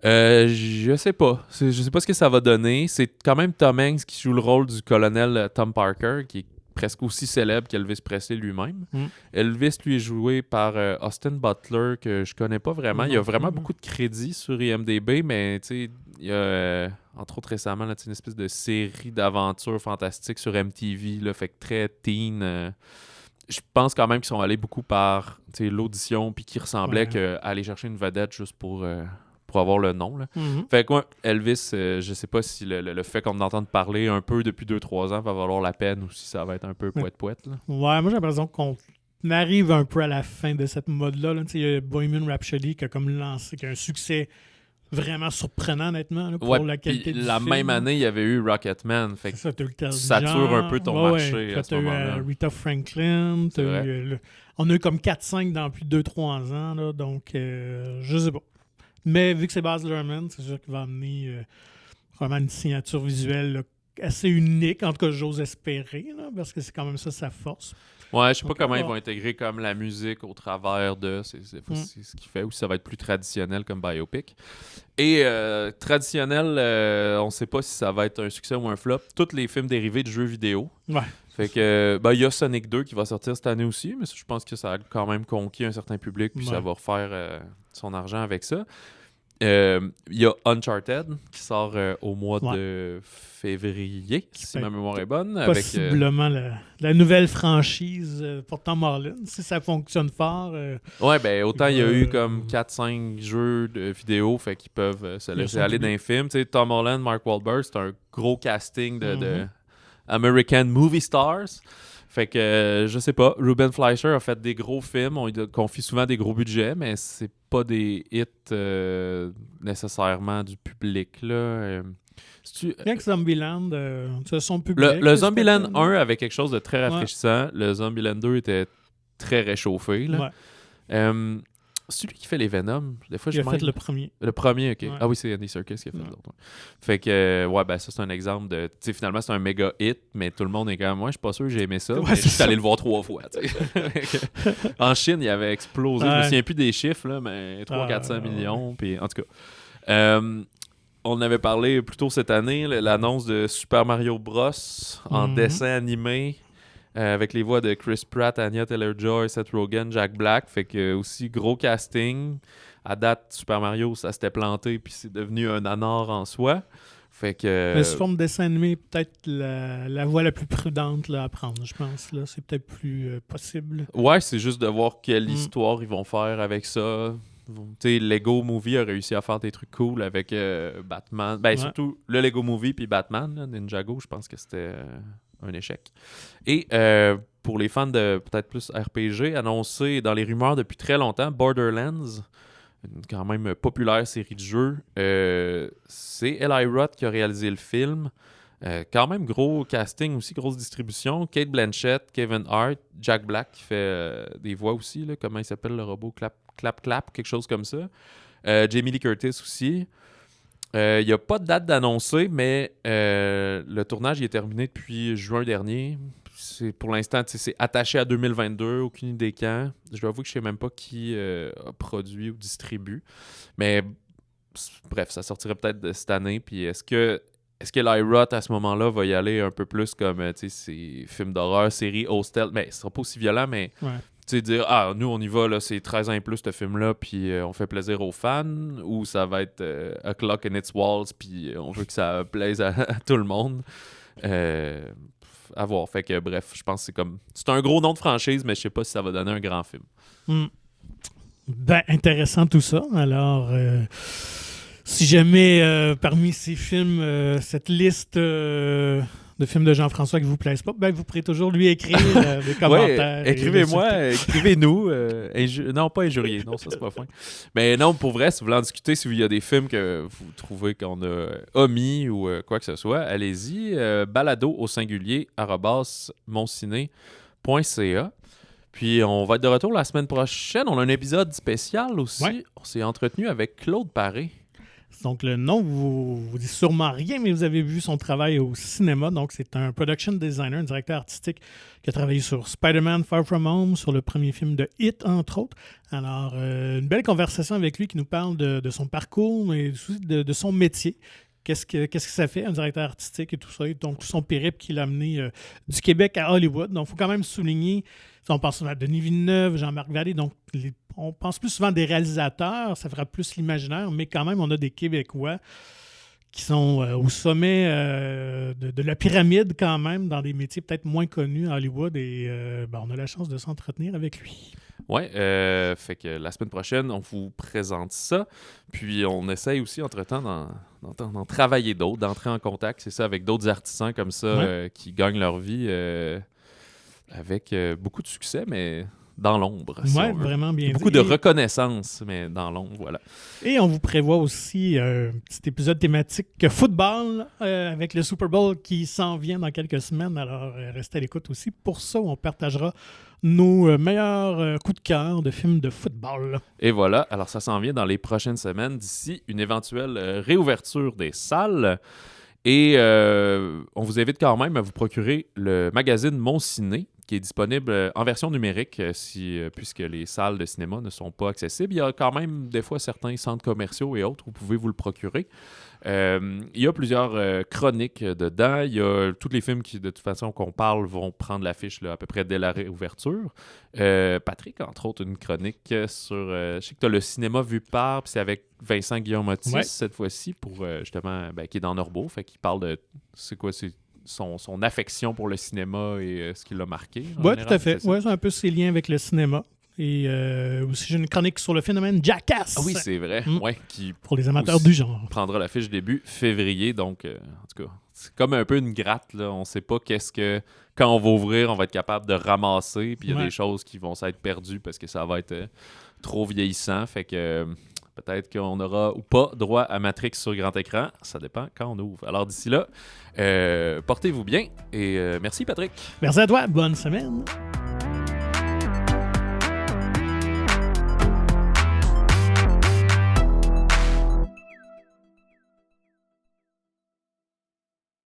Je sais pas. Je sais pas ce que ça va donner. C'est quand même Tom Hanks qui joue le rôle du colonel Tom Parker, qui est presque aussi célèbre qu'Elvis Presley lui-même. Elvis, lui, est joué par Austin Butler, que je connais pas vraiment. Il y a vraiment beaucoup de crédits sur IMDb, mais tu sais, il y a, entre autres récemment, là, une espèce de série d'aventures fantastiques sur MTV, là, fait que très teen. Je pense quand même qu'ils sont allés beaucoup par l'audition, puis qu'ils ressemblaient qu'à aller chercher une vedette juste pour avoir le nom. Là. Fait que Elvis, je sais pas si le fait qu'on entende parler un peu depuis 2-3 ans va valoir la peine ou si ça va être un peu poète-poète. Là. Ouais, moi j'ai l'impression qu'on arrive un peu à la fin de cette mode-là. Là. Il y a Bohemian Rhapsody qui a comme lancé, qui a un succès vraiment surprenant, honnêtement, là, pour la qualité du la film. même année, il y avait eu Rocketman. Fait que ça sature un peu ton marché à ce moment-là. Rita Franklin. On a eu comme 4-5 depuis 2-3 ans. Là, donc, je sais pas. Mais vu que c'est Baz Luhrmann, c'est sûr qu'il va amener vraiment une signature visuelle là, assez unique, en tout cas j'ose espérer, là, parce que c'est quand même ça sa force. Ouais, je sais pas comment ils vont intégrer comme la musique au travers de c'est ce qu'il fait, ou si ça va être plus traditionnel comme biopic. Et traditionnel, on sait pas si ça va être un succès ou un flop. Tous les films dérivés de jeux vidéo. Ouais. Fait que il y a Sonic 2 qui va sortir cette année aussi, mais je pense que ça a quand même conquis un certain public, puis ça va refaire son argent avec ça. Il y a Uncharted qui sort au mois de février, si ma mémoire est bonne. Possiblement la nouvelle franchise pour Tom Holland, si ça fonctionne fort. Ouais, ben autant il y a eu comme 4-5 jeux de vidéo, fait qu'ils peuvent se laisser aller dans les films. Tu sais, Tom Holland, Mark Wahlberg, c'est un gros casting de American Movie Stars. Fait que, je sais pas, Ruben Fleischer a fait des gros films, on lui confie souvent des gros budgets, mais c'est pas des hits nécessairement du public, là. Bien que Zombieland, son public... Le Zombieland 1 avait quelque chose de très rafraîchissant, le Zombieland 2 était très réchauffé, là. C'est lui qui fait les Venom. Des fois, il a fait le premier. Le premier, OK. Ouais. Ah oui, c'est Andy Serkis qui a fait l'autre. Ouais. Fait que, ça, c'est un exemple de... Tu sais, finalement, c'est un méga hit, mais tout le monde est comme... Moi, je suis pas sûr que j'ai aimé ça. Je suis allé le voir 3 fois, tu sais. En Chine, il avait explosé. Je me souviens plus des chiffres, là, mais 300-400 millions. Puis, en tout cas... on avait parlé plus tôt cette année, l'annonce de Super Mario Bros. En dessin animé. Avec les voix de Chris Pratt, Anya Taylor-Joy, Seth Rogen, Jack Black. Fait que aussi gros casting. À date, Super Mario, ça s'était planté puis c'est devenu un nanar en soi. Fait que... Mais sous forme de dessin animé, peut-être la voie la plus prudente là, à prendre, je pense. Là. C'est peut-être plus possible. Ouais, c'est juste de voir quelle histoire ils vont faire avec ça. Tu sais, Lego Movie a réussi à faire des trucs cool avec Batman. Ben, surtout le Lego Movie puis Batman, là, Ninjago, je pense que c'était... un échec. Et pour les fans de peut-être plus RPG, annoncé dans les rumeurs depuis très longtemps, Borderlands, une quand même populaire série de jeux. C'est Eli Roth qui a réalisé le film. Quand même gros casting aussi, grosse distribution. Kate Blanchett, Kevin Hart, Jack Black qui fait des voix aussi. Là, comment il s'appelle le robot? Clap, quelque chose comme ça. Jamie Lee Curtis aussi. Il n'y a pas de date d'annoncer, mais le tournage est terminé depuis juin dernier. pour l'instant, c'est attaché à 2022, aucune idée quand. Je dois avouer que je sais même pas qui a produit ou distribue. Mais bref, ça sortirait peut-être de cette année. Puis est-ce que l'I-Rot, à ce moment-là, va y aller un peu plus comme, ces films d'horreur, séries Hostel? Mais ce sera pas aussi violent, mais dire, nous, on y va, là, c'est 13 ans et plus, ce film-là, puis on fait plaisir aux fans, ou ça va être A Clock in Its Walls, puis on veut que ça plaise à tout le monde. À voir. Fait que, bref, je pense que c'est un gros nom de franchise, mais je sais pas si ça va donner un grand film. Ben, intéressant tout ça. Alors... si jamais parmi ces films, cette liste de films de Jean-François qui vous plaisent pas, ben vous pourrez toujours lui écrire des commentaires. Écrivez-moi, écrivez-nous. Non, pas injurier, non, ça c'est pas fin. Mais non, pour vrai, si vous voulez en discuter, s'il y a des films que vous trouvez qu'on a omis ou quoi que ce soit, allez-y. Balado au singulier @monciné.ca. Puis on va être de retour la semaine prochaine. On a un épisode spécial aussi. Ouais. On s'est entretenu avec Claude Paré. Donc, le nom vous dit sûrement rien, mais vous avez vu son travail au cinéma. Donc, c'est un production designer, un directeur artistique qui a travaillé sur Spider-Man Far From Home, sur le premier film de Hit, entre autres. Alors, une belle conversation avec lui qui nous parle de son parcours, mais aussi de son métier. Qu'est-ce que ça fait, un directeur artistique et tout ça. Et donc, tout son périple qui l'a amené du Québec à Hollywood. Donc, il faut quand même souligner, on pense à Denis Villeneuve, Jean-Marc Vallée, donc on pense plus souvent des réalisateurs, ça fera plus l'imaginaire, mais quand même, on a des Québécois qui sont au sommet de la pyramide quand même, dans des métiers peut-être moins connus à Hollywood, et on a la chance de s'entretenir avec lui. Oui, fait que la semaine prochaine, on vous présente ça. Puis on essaye aussi, entre-temps, d'en travailler d'autres, d'entrer en contact, c'est ça, avec d'autres artisans comme ça qui gagnent leur vie avec beaucoup de succès, mais dans l'ombre. Oui, vraiment bien dit. Beaucoup de reconnaissance, mais dans l'ombre, voilà. Et on vous prévoit aussi un petit épisode thématique football avec le Super Bowl qui s'en vient dans quelques semaines. Alors, restez à l'écoute aussi. Pour ça, on partagera nos meilleurs coups de cœur de films de football. Et voilà, alors ça s'en vient dans les prochaines semaines, d'ici une éventuelle réouverture des salles. Et on vous invite quand même à vous procurer le magazine Mon Ciné, qui est disponible en version numérique, puisque les salles de cinéma ne sont pas accessibles. Il y a quand même des fois certains centres commerciaux et autres où vous pouvez vous le procurer. Il y a plusieurs chroniques dedans. Il y a tous les films qui, de toute façon, qu'on parle, vont prendre l'affiche là, à peu près dès la réouverture. Patrick, entre autres, une chronique sur... je sais que tu as le cinéma vu par, puis c'est avec Vincent Guillaume-Otis cette fois-ci, pour justement, qui est dans Norbeau. Fait qu'il parle de... C'est quoi, c'est son affection pour le cinéma et ce qui l'a marqué. Oui, tout à fait. Ouais, c'est un peu ses liens avec le cinéma. Et aussi, j'ai une chronique sur le phénomène Jackass. Ah oui, c'est vrai. Qui pour les amateurs du genre. Prendra l'affiche début février. Donc, en tout cas, c'est comme un peu une gratte. Là. On ne sait pas quand on va ouvrir, on va être capable de ramasser. Puis il y a des choses qui vont s'être perdues parce que ça va être trop vieillissant. Fait que... peut-être qu'on aura ou pas droit à Matrix sur grand écran. Ça dépend quand on ouvre. Alors d'ici là, portez-vous bien et merci Patrick. Merci à toi. Bonne semaine.